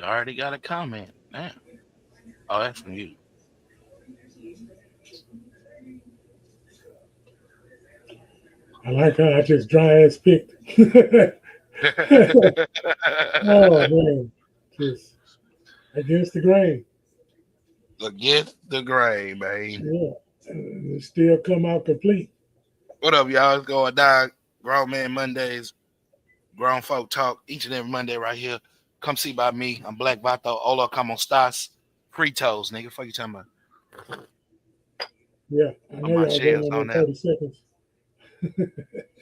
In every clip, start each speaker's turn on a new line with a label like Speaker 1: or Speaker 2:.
Speaker 1: already got a comment. Damn. Oh, that's from you.
Speaker 2: I like how I just dry ass picked. Oh man, just against the grain.
Speaker 1: Against the grain, man.
Speaker 2: Yeah, and it still come out complete.
Speaker 1: What up, y'all? It's going down. Grown Man Mondays. Grown folk talk each and every Monday right here. Come see by me. I'm Black Vato. Hola, como estás? Fritos, nigga. Fuck you talking about?
Speaker 2: Yeah, I
Speaker 1: Put
Speaker 2: know
Speaker 1: my
Speaker 2: y'all going
Speaker 1: shells
Speaker 2: on
Speaker 1: on
Speaker 2: that
Speaker 1: there.
Speaker 2: 30 seconds,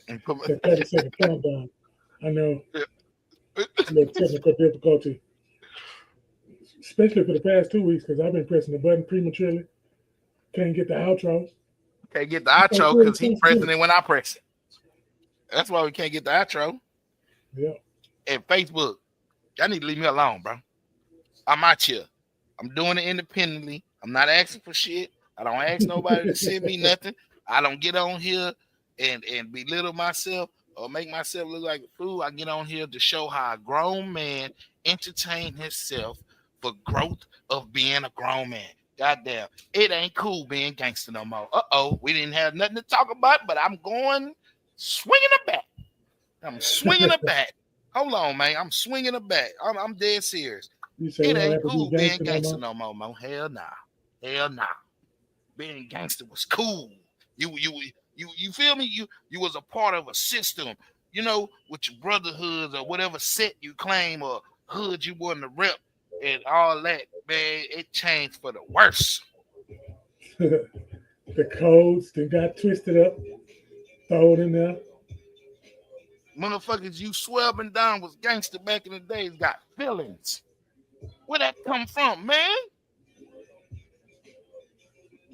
Speaker 1: And put
Speaker 2: that 30 second countdown. I know a little technical difficulty, especially for the past 2 weeks because I've been pressing the button prematurely. Can't get the outro.
Speaker 1: Can't get the
Speaker 2: It's like
Speaker 1: outro
Speaker 2: real
Speaker 1: because he pressing
Speaker 2: responsibility.
Speaker 1: it when I press it. That's why we can't get the outro.
Speaker 2: Yeah,
Speaker 1: And Facebook, y'all need to leave me alone, bro. I'm out here. I'm doing it independently. I'm not asking for shit. I don't ask nobody to send me nothing. I don't get on here and belittle myself or make myself look like a fool. I get on here to show how a grown man entertain himself for growth of being a grown man. Goddamn, it ain't cool being gangster no more. We didn't have nothing to talk about, but I'm going swinging a bat. I'm swinging a bat. Hold on, man. I'm swinging a bat. I'm dead serious.
Speaker 2: you say we
Speaker 1: It
Speaker 2: don't
Speaker 1: ain't
Speaker 2: have to be
Speaker 1: cool being
Speaker 2: gangster no
Speaker 1: gangster
Speaker 2: more.
Speaker 1: no more, man. Hell nah. Hell nah. Being gangster was cool. You feel me? You was a part of a system, with your brotherhoods or whatever set you claim or hood you wanted to rep and all that, man. It changed for the worse.
Speaker 2: The codes that got twisted up, thrown in there.
Speaker 1: Motherfuckers you swear up and down was gangster back in the days got feelings. Where that come from, man?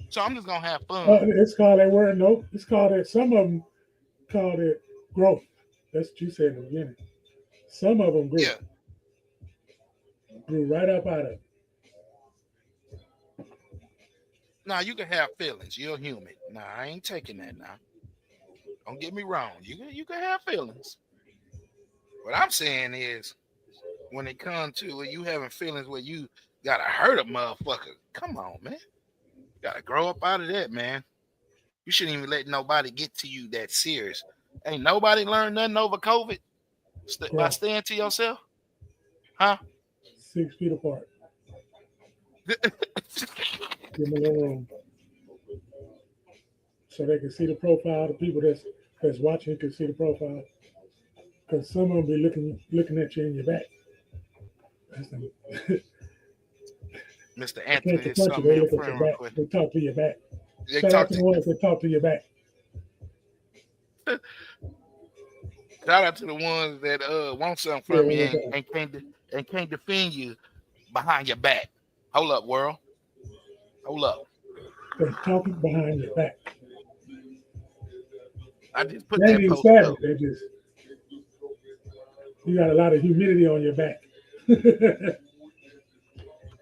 Speaker 1: So I'm just gonna have fun.
Speaker 2: It's called that word. Nope. It's called it. Some of them called it growth. That's what you said in the beginning. Some of them
Speaker 1: Yeah.
Speaker 2: grew right up out of it.
Speaker 1: Now you can have feelings. You're human. Nah, I ain't taking that now. Don't get me wrong. You can have feelings. What I'm saying is, when it comes to you having feelings where you gotta hurt a motherfucker, come on, man. You gotta grow up out of that, man. You shouldn't even let nobody get to you that serious. Ain't nobody learned nothing over COVID by
Speaker 2: Yeah,
Speaker 1: staying to yourself, huh?
Speaker 2: 6 feet apart. Give them a little room so they can see the profile. The people that's watching can see the profile. Because some of them be looking at you in your back. That's them.
Speaker 1: Mr.
Speaker 2: They can't
Speaker 1: Anthony is
Speaker 2: confront you.
Speaker 1: something
Speaker 2: They
Speaker 1: me and
Speaker 2: look at your
Speaker 1: friend real
Speaker 2: back.
Speaker 1: quick.
Speaker 2: They talk to your back.
Speaker 1: They
Speaker 2: Shout out
Speaker 1: talk
Speaker 2: to
Speaker 1: to
Speaker 2: the ones that talk to your back.
Speaker 1: shout out to the ones that want something
Speaker 2: Yeah,
Speaker 1: from you
Speaker 2: one more
Speaker 1: and can't defend you behind your back. Hold up, world. Hold up.
Speaker 2: They talking behind your back.
Speaker 1: I just put
Speaker 2: They ain't
Speaker 1: that
Speaker 2: even
Speaker 1: post
Speaker 2: savage.
Speaker 1: up.
Speaker 2: They just you got a lot of humidity on your back.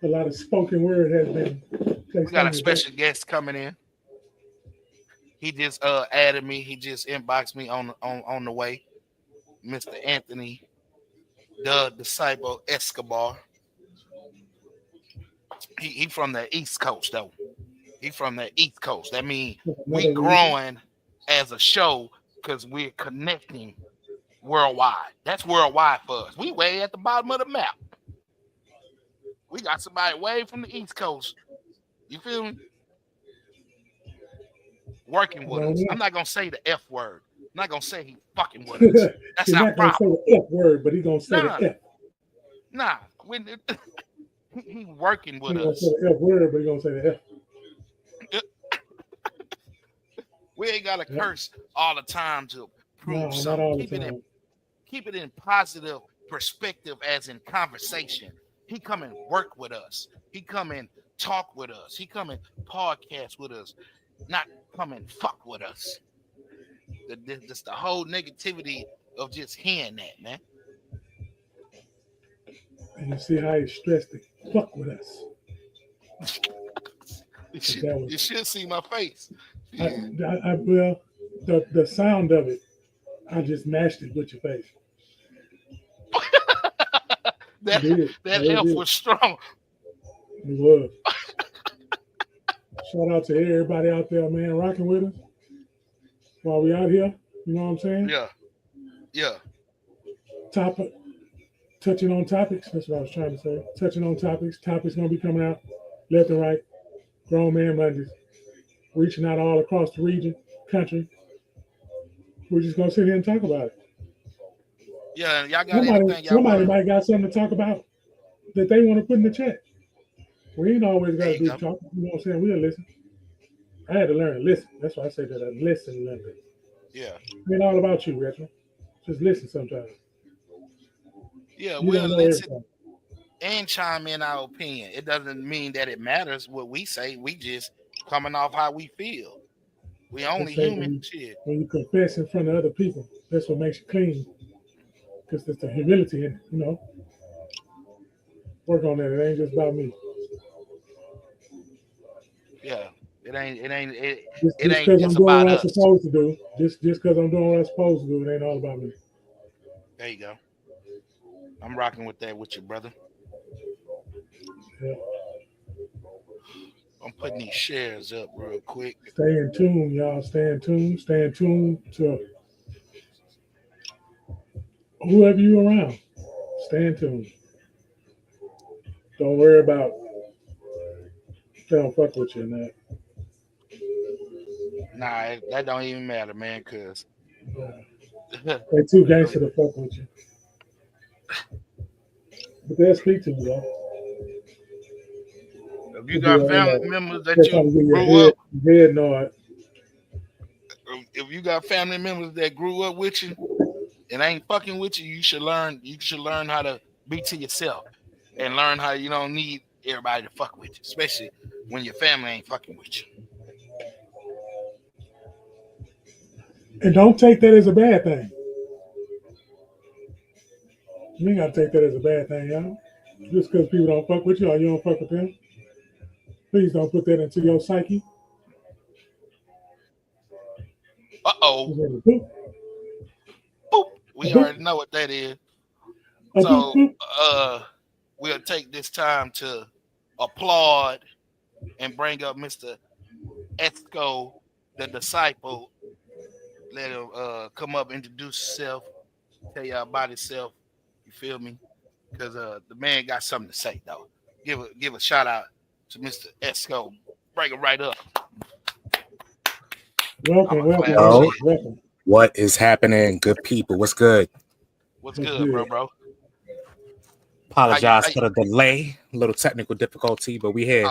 Speaker 2: A lot of spoken word has been
Speaker 1: We
Speaker 2: placed
Speaker 1: got
Speaker 2: on
Speaker 1: a
Speaker 2: your back.
Speaker 1: special guest coming in. He just added me. He just inboxed me on the way. Mr. Anthony, the disciple Escobar. He from the East Coast though. He from the East Coast. That means we
Speaker 2: Another reason.
Speaker 1: growing as a show because we're connecting worldwide. That's worldwide for us. We way at the bottom of the map. We got somebody way from the East Coast. You feel me? Working with
Speaker 2: No,
Speaker 1: us. I'm
Speaker 2: not.
Speaker 1: not gonna say the F word. I'm not gonna say he fucking with us. That's
Speaker 2: He's
Speaker 1: our
Speaker 2: not gonna say
Speaker 1: problem.
Speaker 2: the F word, but he's gonna say the
Speaker 1: Nah,
Speaker 2: F.
Speaker 1: nah. When he working
Speaker 2: He
Speaker 1: with
Speaker 2: ain't gonna say
Speaker 1: us.
Speaker 2: the F word, but he's gonna say the F.
Speaker 1: We ain't gotta
Speaker 2: Yep.
Speaker 1: curse all the time to prove
Speaker 2: No, not
Speaker 1: something.
Speaker 2: all the time.
Speaker 1: Keep it in positive perspective as in conversation. He come and work with us. He come and talk with us. He come and podcast with us. Not come and fuck with us. Just the whole negativity of just hearing that, man.
Speaker 2: And you see how he stressed it. Fuck with us.
Speaker 1: You
Speaker 2: 'Cause
Speaker 1: should,
Speaker 2: that
Speaker 1: you
Speaker 2: was
Speaker 1: should see my face.
Speaker 2: I,
Speaker 1: Yeah.
Speaker 2: well, the sound of it, I just matched it with your face.
Speaker 1: That F was strong.
Speaker 2: It was. Shout out to everybody out there, man, rocking with us while we out here. You know what I'm saying?
Speaker 1: Yeah.
Speaker 2: Touching on topics. That's what I was trying to say. Touching on topics. Topics gonna be coming out left and right. Grown man Mondays. Reaching out all across the region, country. We're just gonna sit here and talk about it.
Speaker 1: Yeah, y'all got anything y'all
Speaker 2: somebody
Speaker 1: want?
Speaker 2: might got something to talk about that they want to put in the chat. We ain't always got to do the talking. You know what I'm saying? We'll listen. I had to learn to listen. That's why I say that I listen a little bit.
Speaker 1: Yeah.
Speaker 2: It ain't all about you, Retro. Just listen sometimes.
Speaker 1: Yeah, we'll listen and chime in our opinion. It doesn't mean that it matters what we say. We just coming off how we feel. We only human. Shit.
Speaker 2: When you confess in front of other people, that's what makes you clean. Because there's the humility in it, you know. Work on that. It ain't just about me.
Speaker 1: Yeah. It ain't
Speaker 2: just because I'm doing what I'm supposed to do. Just because I'm doing what I'm supposed to do, it ain't all about me.
Speaker 1: There you go. I'm rocking with that with you, brother.
Speaker 2: Yeah.
Speaker 1: I'm putting these shares up real quick.
Speaker 2: Stay in tune, y'all. Stay in tune. Stay in tune to whoever you around. Stay in tune. Don't worry about if they don't fuck with you or not.
Speaker 1: Nah, that don't even matter, man, because
Speaker 2: they too gangster to fuck with you. But they'll speak to you, though.
Speaker 1: If you got family members that you grew up, if you got family members that grew up with you and ain't fucking with you, you should learn how to be to yourself and learn how you don't need everybody to fuck with you, especially when your family ain't fucking with you.
Speaker 2: And don't take that as a bad thing. You ain't got to take that as a bad thing, y'all. Just because people don't fuck with you or you don't fuck with them. Please don't put that into your psyche.
Speaker 1: Uh-oh. Boop. We already know what that is. So we'll take this time to applaud and bring up Mr. Esco, the disciple. Let him come up, introduce himself, tell y'all about himself. You feel me? Because the man got something to say, though. Give a shout out to Mr. Esco. Bring it right up.
Speaker 2: Welcome.
Speaker 3: What is happening, good people? What's good?
Speaker 1: What's good, bro?
Speaker 3: Apologize for the delay, a little technical difficulty, but we here.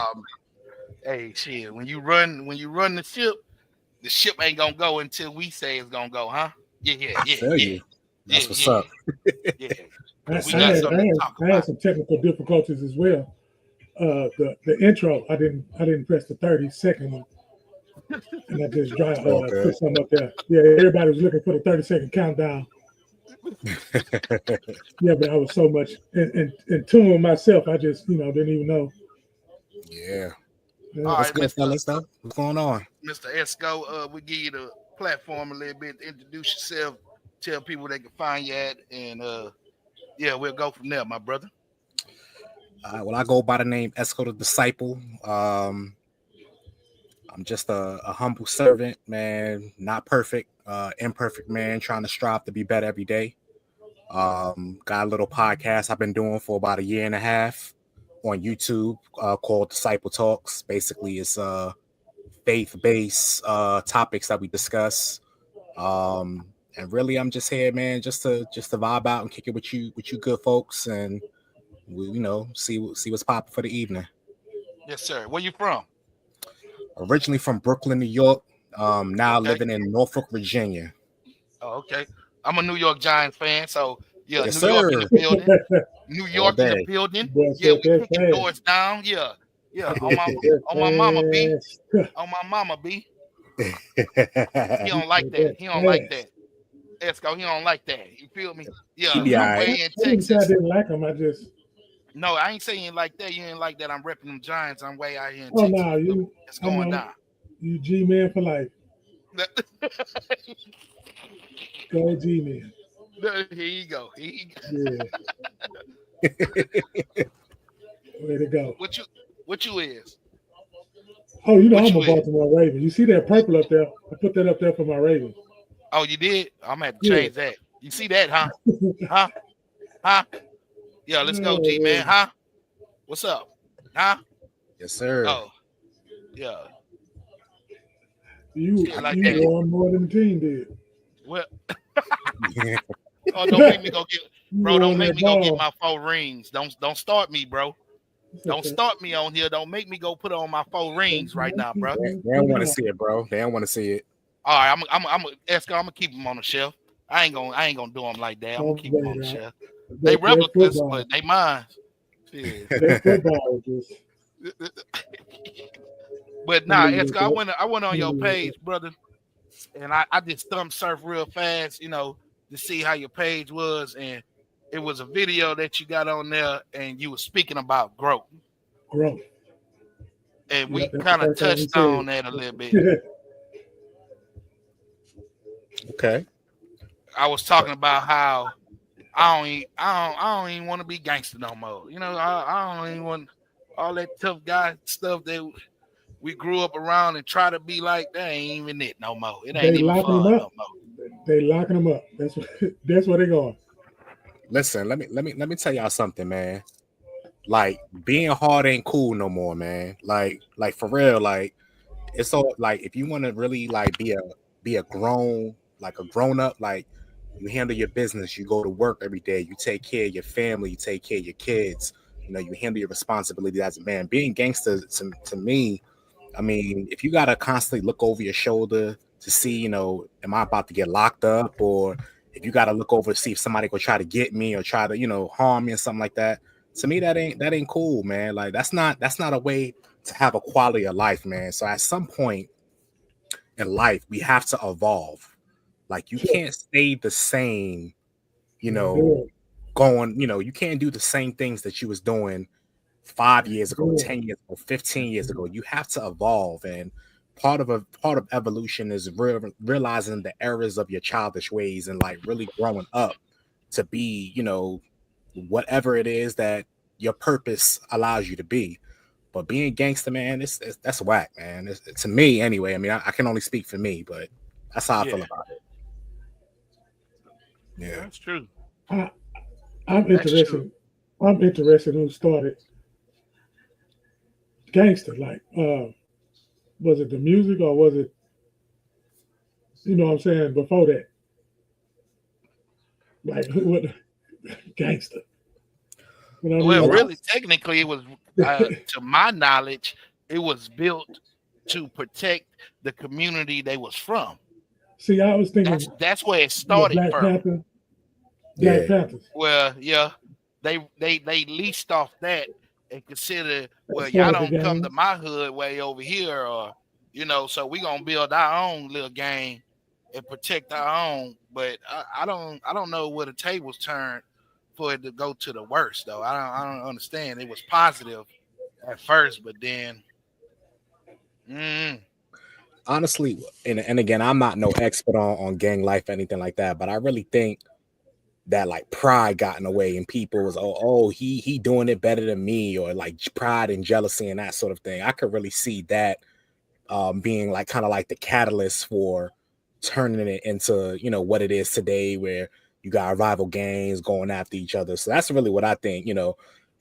Speaker 1: Hey, shit. When you run the ship ain't gonna go until we say it's gonna go, huh? Yeah.
Speaker 3: You. That's what's up.
Speaker 1: Yeah.
Speaker 2: I had some technical difficulties as well. The intro, I didn't press the 30-second one. And I just put something up there. Yeah, everybody was looking for the 30-second countdown. Yeah, but I was so much in tune with myself, I just, didn't even know.
Speaker 3: Yeah.
Speaker 1: All right,
Speaker 3: good, fellas, though. What's going on?
Speaker 1: Mr. Esco, we give you the platform a little bit to introduce yourself, tell people they can find you at, and we'll go from there, my brother.
Speaker 3: Well, I go by the name Esco the Disciple. I'm just a humble servant, man, not perfect, imperfect man, trying to strive to be better every day. Got a little podcast I've been doing for about 1.5 years on YouTube called Disciple Talks. Basically, it's faith-based topics that we discuss. And really, I'm just here, man, just to vibe out and kick it with you good folks, and we, see what's popping for the evening.
Speaker 1: Yes, sir. Where you from?
Speaker 3: Originally from Brooklyn, New York. Now living in Norfolk, Virginia.
Speaker 1: Oh, okay. I'm a New York Giants fan, so
Speaker 3: yes,
Speaker 1: New York in the building. New York in the building. Yeah, we kicking doors down. Yeah. On my mama B. On my mama B. He don't like that. Esco, he don't like that. You feel me? Yeah. I'm way in Texas.
Speaker 2: I didn't like him.
Speaker 1: No, I ain't saying like that. You ain't like that. I'm repping them Giants. I'm way out here in Texas.
Speaker 2: No,
Speaker 1: it's going down.
Speaker 2: You G-man for life. Go G-man.
Speaker 1: Here you go.
Speaker 2: Yeah. Way to go.
Speaker 1: What you is?
Speaker 2: Oh, you know I'm a Baltimore Raven. You see that purple up there? I put that up there for my Ravens.
Speaker 1: Oh, you did? I'm gonna have to change that. You see that, huh? Huh? Yeah, let's go, G man. Huh? What's up? Huh?
Speaker 3: Yes, sir.
Speaker 1: Oh, yeah.
Speaker 2: You
Speaker 1: like
Speaker 2: won more than the team did.
Speaker 1: Well, oh, don't make me go get, bro. Don't make me go get my 4 rings. Don't start me, bro. Don't start me on here. Don't make me go put on my 4 rings right now, bro.
Speaker 3: They don't want to see it, bro. They don't want to see it.
Speaker 1: All right, I'm gonna keep them on the shelf. I ain't gonna do them like that. I'm gonna keep them on the shelf. They replicas, but they mine. But nah, Esco, I went on your page, brother, and I just thumb surf real fast, to see how your page was, and it was a video that you got on there, and you were speaking about growth. And we kind of touched on that a little bit.
Speaker 3: Okay.
Speaker 1: I was talking about how I don't even want to be gangster no more. I don't even want all that tough guy stuff that we grew up around and try to be like. That ain't even it no more. It ain't even fun no more.
Speaker 2: They locking them up. That's where they going.
Speaker 3: Listen, let me tell y'all something, man. Like, being hard ain't cool no more, man. Like for real, like, it's all like, if you want to really like be a grown up, like, you handle your business, you go to work every day, you take care of your family, you take care of your kids, you handle your responsibility as a man. Being gangster to me, I mean, if you gotta constantly look over your shoulder to see, am I about to get locked up, or if you gotta look over to see if somebody go try to get me or try to, harm me or something like that, to me that ain't cool, man. Like, that's not a way to have a quality of life, man. So at some point in life, we have to evolve. Like, you can't stay the same, going, you can't do the same things that you was doing 5 years ago, 10 years ago, 15 years ago. You have to evolve. And part of evolution is realizing the errors of your childish ways and like really growing up to be, whatever it is that your purpose allows you to be. But being gangster, man, that's whack, man. To me, anyway. I mean, I can only speak for me, but that's how I feel about it.
Speaker 1: Yeah, that's true.
Speaker 2: I'm interested. I'm interested in who started gangster. Like, was it the music or was it, what I'm saying, before that? Like, what gangster?
Speaker 1: Well, really, technically, it was, to my knowledge, it was built to protect the community they was from.
Speaker 2: See, I was thinking
Speaker 1: that's where it started.
Speaker 2: Black Panthers.
Speaker 1: Well, yeah, they leased off that and consider, well, y'all don't come to my hood way over here, or so we gonna build our own little gang and protect our own. But I don't know where the tables turned for it to go to the worst, though. I don't understand. It was positive at first, but then
Speaker 3: honestly, and again, I'm not no expert on gang life or anything like that, but I really think that like pride got in the way, and people was he doing it better than me, or like pride and jealousy and that sort of thing. I could really see that being like kind of like the catalyst for turning it into what it is today, where you got rival gangs going after each other. So that's really what I think.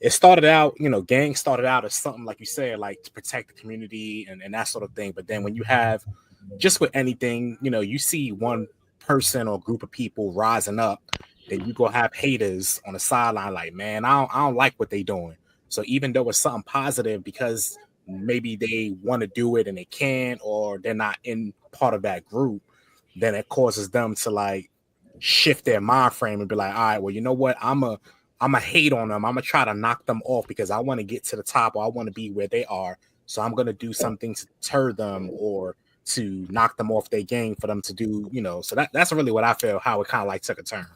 Speaker 3: It started out, gangs started out as something, like you said, like to protect the community and that sort of thing. But then when you have, just with anything, you see one person or group of people rising up, then you go have haters on the sideline like, man, I don't like what they doing. So even though it's something positive, because maybe they want to do it and they can't, or they're not in part of that group, then it causes them to like shift their mind frame and be like, all right, well, you know what? I'm a hate on them. I'm gonna try to knock them off because I want to get to the top, or I want to be where they are. So I'm gonna do something to deter them or to knock them off their game for them to do, So that's really what I feel, how it kind of like took a turn.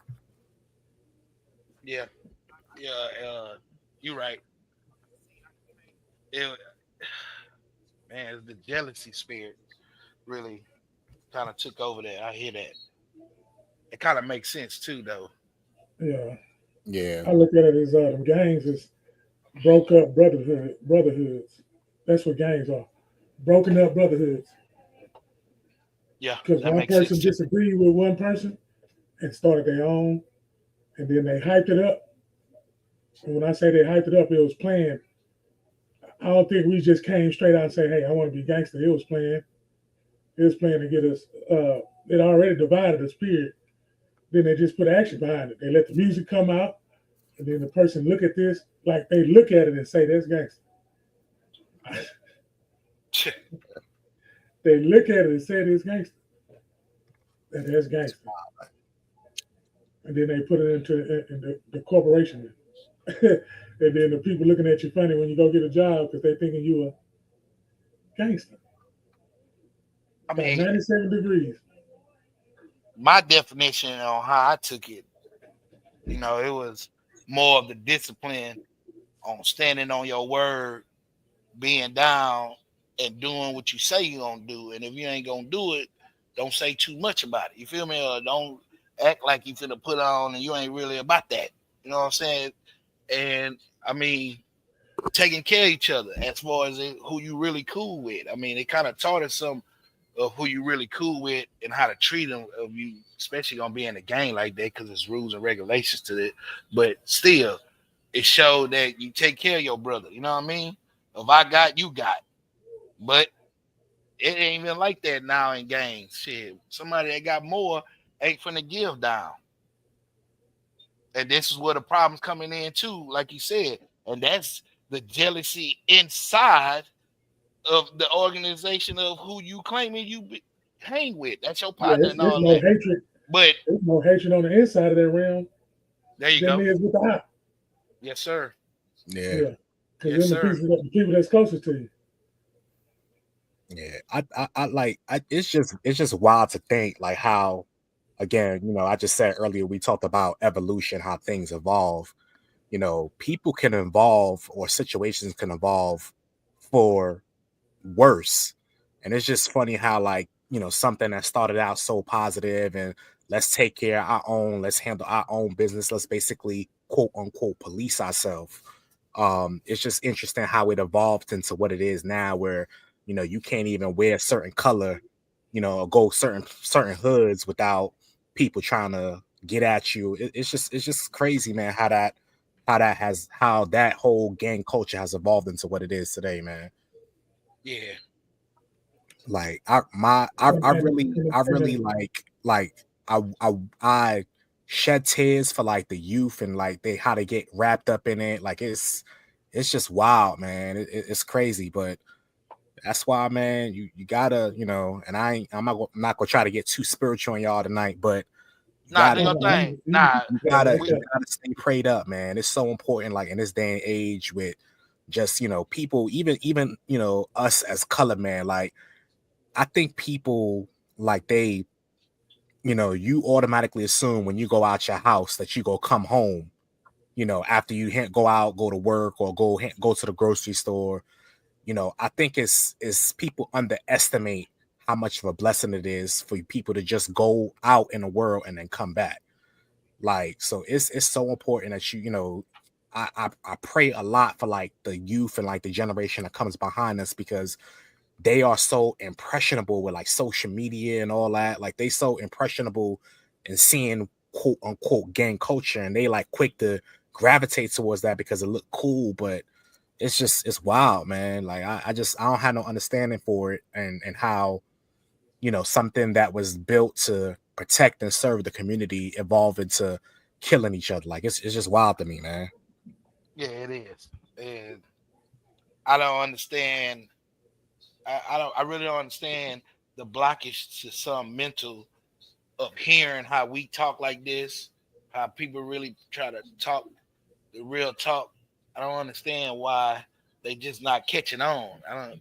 Speaker 1: Yeah, you're right. Man, the jealousy spirit really kind of took over there. I hear that. It kind of makes sense too, though.
Speaker 2: Yeah.
Speaker 3: Yeah.
Speaker 2: I look at it as them gangs is broke up brotherhoods. That's what gangs are. Broken up brotherhoods.
Speaker 1: Yeah,
Speaker 2: Because
Speaker 1: that
Speaker 2: one
Speaker 1: makes sense
Speaker 2: person
Speaker 1: too.
Speaker 2: disagreed with one person and started their own, and then they hyped it up. And when I say they hyped it up, it was planned. I don't think we just came straight out and say, "Hey, I want to be gangster." It was planned. It was planned to get us. It already divided us. Period. Then they just put action behind it. They let the music come out, and then the person look at this like they look at it and say, "That's gangster." They look at it and say, "It's gangster." That's gangster. And then they put it into in the corporation. And then the people looking at you funny when you go get a job because they thinking you a gangster.
Speaker 1: I
Speaker 2: About
Speaker 1: mean,
Speaker 2: 97 degrees.
Speaker 1: my definition on how I took it, it was more of the discipline on standing on your word, being down, and doing what you say you're gonna do. And if you ain't gonna do it, don't say too much about it. You feel me? Or don't act like you finna put on and you ain't really about that. You know what I'm saying? And I mean, taking care of each other as far as who you really cool with. I mean, it kind of taught us some of who you really cool with and how to treat them of you, especially gonna be in a game like that because there's rules and regulations to it. But still, it showed that you take care of your brother. You know what I mean? If I got, you got. But it ain't even like that now in games. Shit, somebody that got more ain't finna give down. And this is where the problems coming in too, like you said. And that's the jealousy inside of the organization of who you claiming hang with. That's your
Speaker 2: Yeah,
Speaker 1: partner and
Speaker 2: it's
Speaker 1: all
Speaker 2: more
Speaker 1: that.
Speaker 2: hatred.
Speaker 1: But
Speaker 2: There's more hatred on the inside of that realm
Speaker 1: there you
Speaker 2: than
Speaker 1: go.
Speaker 2: there is with the out.
Speaker 1: Yes, sir.
Speaker 3: Yeah.
Speaker 2: Yeah, because
Speaker 1: Yes,
Speaker 2: then
Speaker 1: sir.
Speaker 2: the people that's closest to you.
Speaker 3: Yeah. It's just wild to think like how, again, I just said earlier, we talked about evolution, how things evolve. People can evolve or situations can evolve for worse. And it's just funny how, like, something that started out so positive and let's take care of our own, let's handle our own business, let's basically quote unquote police ourselves. It's just interesting how it evolved into what it is now, where you can't even wear a certain color, or go certain hoods without people trying to get at you. It's just crazy, man, how that whole gang culture has evolved into what it is today, man.
Speaker 1: Yeah.
Speaker 3: Like I really I shed tears for like the youth and like how they get wrapped up in it. Like it's just wild, man. It's crazy, but that's why, man, you gotta, and I'm not gonna try to get too spiritual on y'all tonight, but you
Speaker 1: Nah, do
Speaker 3: gotta
Speaker 1: your thing. Nah,
Speaker 3: you
Speaker 2: Yeah,
Speaker 3: gotta
Speaker 2: like
Speaker 1: we
Speaker 3: you
Speaker 2: that.
Speaker 3: gotta stay prayed up, man. It's so important, like in this day and age, with just people, even us as color, man. Like I think people, like, you automatically assume when you go out your house that you go come home, after you go out, go to work, or go to the grocery store. I think it's people underestimate how much of a blessing it is for people to just go out in the world and then come back. Like, so it's so important that I pray a lot for like the youth and like the generation that comes behind us, because they are so impressionable with like social media and all that. Like, they so impressionable in seeing quote unquote gang culture, and they like quick to gravitate towards that because it look cool. But it's wild, man. Like I don't have no understanding for it, and how something that was built to protect and serve the community evolve into killing each other. Like it's just wild to me, man.
Speaker 1: yeah, it is. And I don't understand. I really don't understand the blockage to some mental of hearing how we talk like this, how people really try to talk the real talk. I don't understand why they just not catching on. I don't.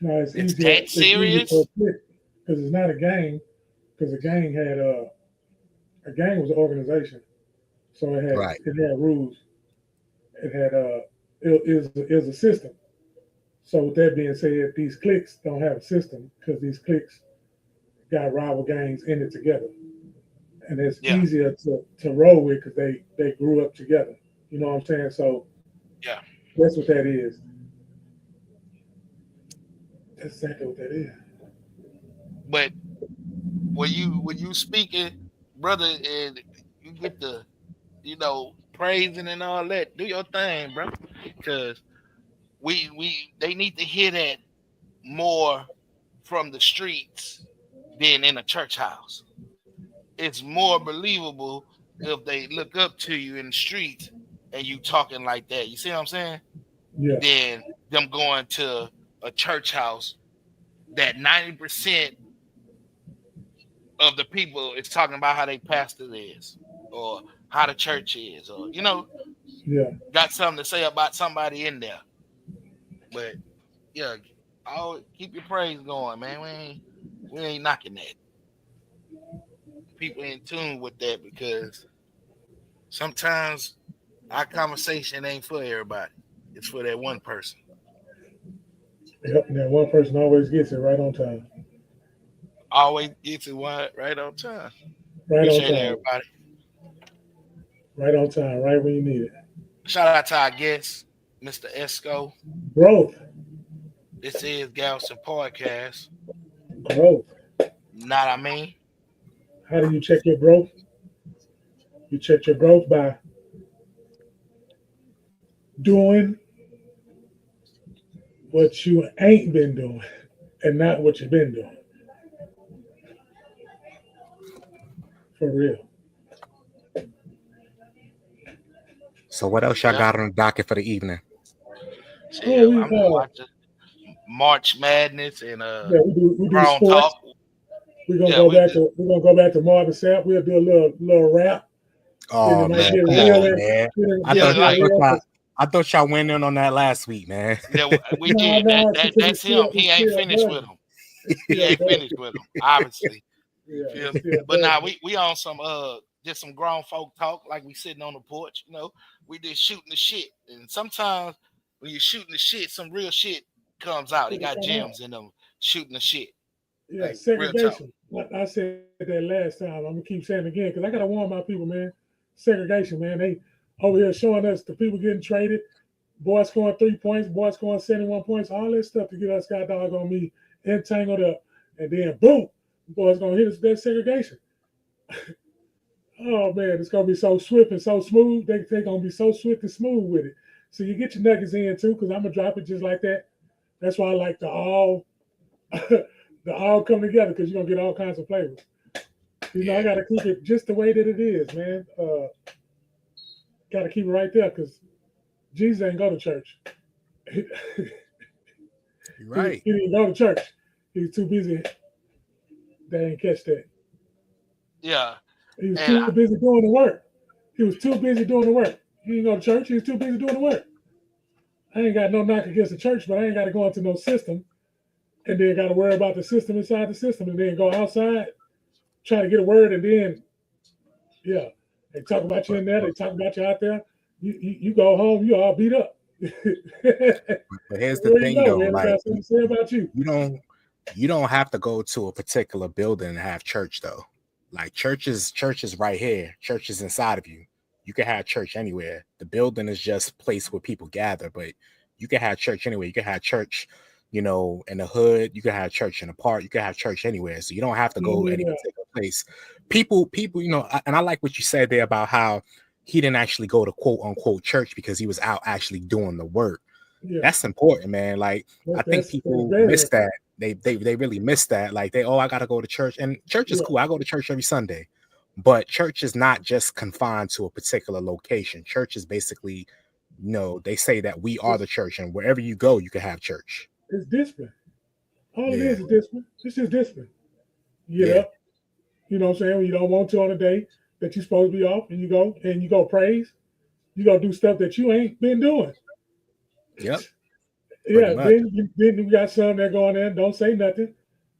Speaker 2: No,
Speaker 1: It's that
Speaker 2: it's easier for
Speaker 1: serious?
Speaker 2: a clique because it's not a gang. Because a gang was an organization, so
Speaker 3: Right.
Speaker 2: it had rules. It had it was a system. So with that being said, these cliques don't have a system because these cliques got rival gangs in it together. and it's easier to roll with because they grew up together. You know what I'm saying? So
Speaker 1: yeah,
Speaker 2: that's what that is. That's exactly what that is.
Speaker 1: But when you speaking, brother, and you get the praising and all that, do your thing, bro. Because they need to hear that more from the streets than in a church house. It's more believable if they look up to you in the streets and you talking like that. You see what I'm saying?
Speaker 2: Yeah.
Speaker 1: Than them going to a church house that 90% of the people is talking about how they pastor is or how the church is, or got something to say about somebody in there. But yeah, I'll keep your praise going, man. We ain't knocking that. People in tune with that because sometimes our conversation ain't for everybody. It's for that one person.
Speaker 2: Yep, and that one person always gets it right on time.
Speaker 1: Always gets it right on time.
Speaker 2: Right
Speaker 1: Appreciate
Speaker 2: on time.
Speaker 1: everybody.
Speaker 2: Right on time, right when you need it.
Speaker 1: Shout out to our guest, Mr. Esco.
Speaker 2: Growth.
Speaker 1: This is Galveston Podcast.
Speaker 2: Growth.
Speaker 1: Not I mean.
Speaker 2: How do you check your growth? You check your growth by doing what you ain't been doing and not what you've been doing. For real.
Speaker 3: So what else y'all got on the docket for the evening?
Speaker 1: I'm watching March Madness and
Speaker 2: we do
Speaker 1: Grown
Speaker 2: sports.
Speaker 1: Talk.
Speaker 2: We're gonna go back to Marvin Sapp. We'll do a little rap.
Speaker 3: Oh man, I thought y'all went in on that last week, man.
Speaker 1: Yeah, we did. That's him. He ain't finished with him. He ain't finished with him, obviously.
Speaker 2: Yeah,
Speaker 1: but now we on some just some grown folk talk, like we sitting on the porch. We just shooting the shit, and sometimes when you're shooting the shit, some real shit comes out. They got gems in them shooting the shit.
Speaker 2: Yeah, like, segregation. I said that last time. I'm gonna keep saying it again because I gotta warn my people, man. Segregation, man. They over here showing us the people getting traded, boys scoring 3 points, boys scoring 71 points, all this stuff to get us God dog on me entangled up, and then boom, boys gonna hit us with that segregation. Oh man, it's gonna be so swift and so smooth. They gonna be so swift and smooth with it. So you get your nuggets in too, because I'm gonna drop it just like that. That's why I like the all come together, because you're gonna get all kinds of flavors. I gotta keep it just the way that it is, man. Gotta keep it right there, because Jesus ain't go to church.
Speaker 3: You're right.
Speaker 2: He didn't go to church. He was too busy. They ain't catch that.
Speaker 1: Yeah.
Speaker 2: He was too busy doing the work. He was too busy doing the work. He didn't go to church. He was too busy doing the work. I ain't got no knock against the church, but I ain't got to go into no system and then got to worry about the system inside the system, and then go outside, try to get a word, and then, they talk about you in there. They talk about you out there. You go home, you all beat up.
Speaker 3: But here's the thing, though. Like,
Speaker 2: to say about you
Speaker 3: don't have to go to a particular building and have church, though. Like, church is right here. Church is inside of you. You can have church anywhere. The building is just a place where people gather, but you can have church anywhere. You can have church, in the hood. You can have church in the park. You can have church anywhere. So you don't have to go any particular place. People, and I like what you said there about how he didn't actually go to quote unquote church because he was out actually doing the work. Yeah. That's important, man. Like, I think people miss that. They really miss that. Like, I gotta go to church, and church is cool. I go to church every Sunday, but church is not just confined to a particular location. Church is basically, they say that we are the church, and wherever you go, you can have church.
Speaker 2: It's discipline. All it is discipline. It's just discipline. You get up. You know what I'm saying? When you don't want to on a day that you're supposed to be off, and you go praise. You go do stuff that you ain't been doing.
Speaker 3: Yep.
Speaker 2: Yeah, then you got some that go in there and don't say nothing,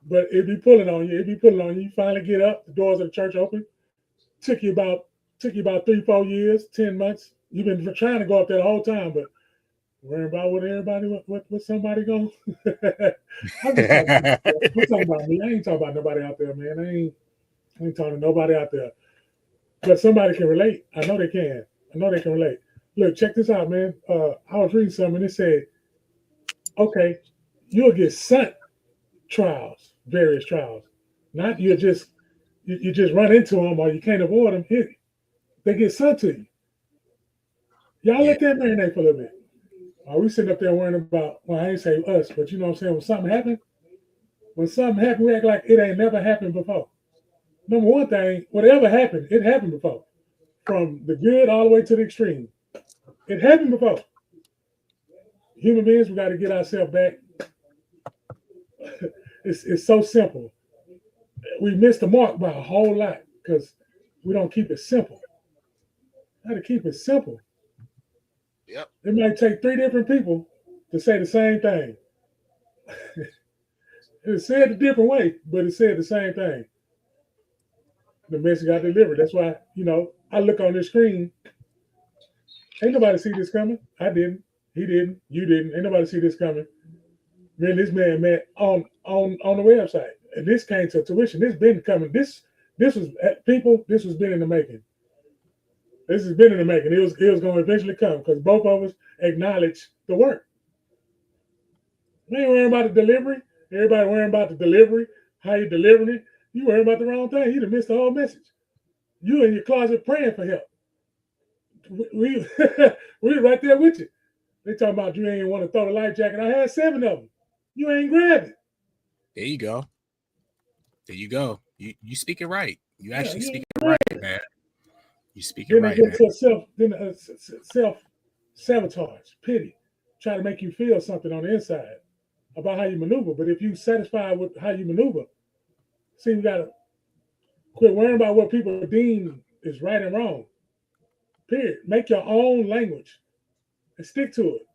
Speaker 2: but it be pulling on you. You finally get up, the doors of the church open. Took you about 3-4 years, 10 months. You've been trying to go up there the whole time, but worrying about what somebody going. I'm talking about me. I ain't talking about nobody out there, man. I ain't talking to nobody out there. But somebody can relate. I know they can. I know they can relate. Look, check this out, man. I was reading something and it said, okay, you'll get sent trials, various trials. Not you just run into them or you can't avoid them. They get sent to you. Y'all let that marinate for a little bit. Are we sitting up there worrying about, well, I ain't say us, but you know what I'm saying? When something happened, we act like it ain't never happened before. Number one thing, whatever happened, it happened before. From the good all the way to the extreme. It happened before. Human beings, we got to get ourselves back. It's so simple. We missed the mark by a whole lot because we don't keep it simple. Got to keep it simple.
Speaker 1: Yep.
Speaker 2: It might take 3 different people to say the same thing. It's said a different way, but it said the same thing. The message got delivered. That's why, I look on the screen. Ain't nobody see this coming. I didn't. He didn't. You didn't. Ain't nobody see this coming. Man, this man met on the website. And this came to tuition. This been coming. This was people, this was been in the making. This has been in the making. It was going to eventually come because both of us acknowledge the work. We ain't worrying about the delivery. Everybody worrying about the delivery, how you delivering it. You worrying about the wrong thing. You done missed the whole message. You in your closet praying for help. We right there with you. They talking about you ain't want to throw the life jacket. I had 7 of them. You ain't grabbed it.
Speaker 3: There you go. There you go. You speak it right. You actually speak it right, man. You speak it right, man.
Speaker 2: Self-sabotage, pity, try to make you feel something on the inside about how you maneuver. But if you satisfied with how you maneuver, see, you got to quit worrying about what people deem is right and wrong. Period. Make your own language and stick to it.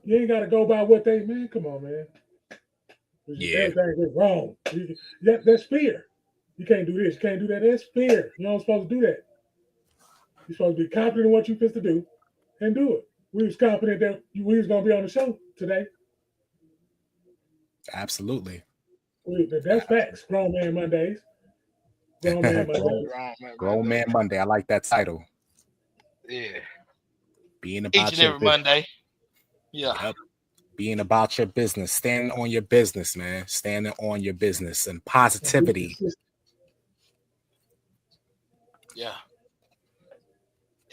Speaker 2: You ain't got to go by what man, come on, man. Everything is wrong. That's fear. You can't do this. You can't do that. That's fear. You're not supposed to do that. You're supposed to be confident in what you're supposed to do and do it. We was confident that we was going to be on the show today.
Speaker 3: Absolutely.
Speaker 2: That's facts. Grown Man Mondays. Grown Man Monday.
Speaker 3: Grown Man Monday. I like that title.
Speaker 1: Yeah.
Speaker 3: Being about
Speaker 1: each and every Monday. Yeah.
Speaker 3: Yep. Being about your business. Standing on your business, man. Standing on your business and positivity.
Speaker 1: Yeah.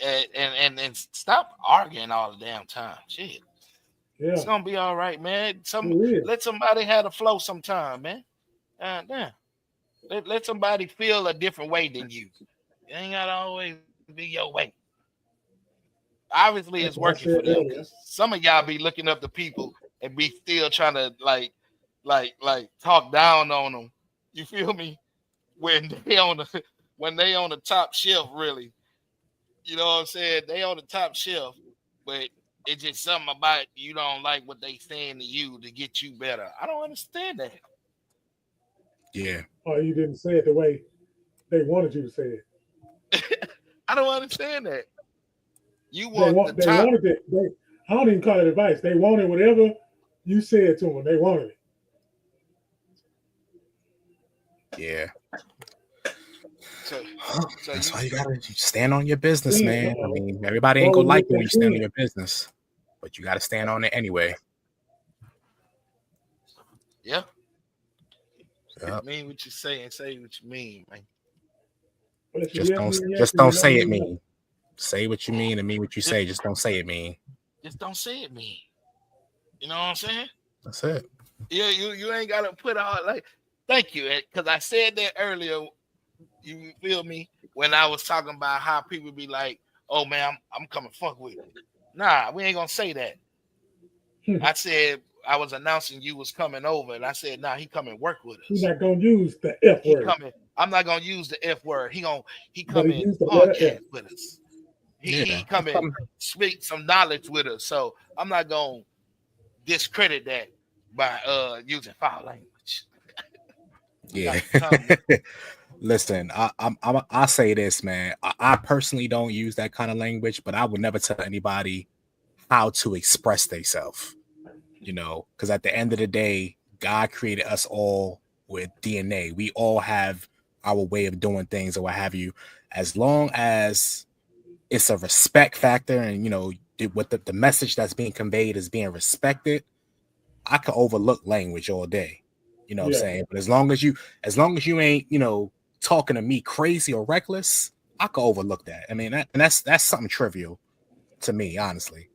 Speaker 1: And stop arguing all the damn time. Shit. Yeah. It's gonna be all right, man. Let somebody have the flow sometime, man. Damn. Let somebody feel a different way than you. It ain't gotta always be your way. Obviously, it's working for them. Some of y'all be looking up to people and be still trying to like talk down on them. You feel me? When they on the top shelf, really. You know what I'm saying? They on the top shelf, but it's just something about you don't like what they saying to you to get you better. I don't understand that.
Speaker 3: Yeah.
Speaker 2: Or you didn't say it the way they wanted you to say
Speaker 1: it. I don't understand that. You
Speaker 2: want they wanted it. I don't even call it advice. They wanted whatever you said to them. They wanted it.
Speaker 3: Yeah. So that's why you gotta stand on your business, man. I mean, everybody ain't gonna like you when you stand on your business, but you gotta stand on it anyway.
Speaker 1: Yeah. Yep. Mean what you say and say what you mean, man.
Speaker 3: Just don't say it mean. Say what you mean and mean what you say. Just don't say it mean.
Speaker 1: Just don't say it mean. You know what I'm saying?
Speaker 3: That's it.
Speaker 1: Yeah, you ain't gotta put all like. Thank you, because I said that earlier. You feel me? When I was talking about how people be like, "Oh man, I'm coming fuck with you." Nah, we ain't gonna say that. I said I was announcing you was coming over, and I said, "Nah, he coming work with us."
Speaker 2: He's not gonna use the F word.
Speaker 1: I'm not gonna use the F word. He coming podcast with us. He coming speak some knowledge with us. So I'm not gonna discredit that by using foul language.
Speaker 3: Yeah. Listen, I say this, man. I personally don't use that kind of language, but I would never tell anybody how to express themselves. You know, because at the end of the day, God created us all with DNA. We all have our way of doing things or what have you, as long as it's a respect factor and, you know, what the message that's being conveyed is being respected, I could overlook language all day. You know what I'm saying? But as long as you ain't, you know, talking to me crazy or reckless, I could overlook that. I mean, that's something trivial to me, honestly.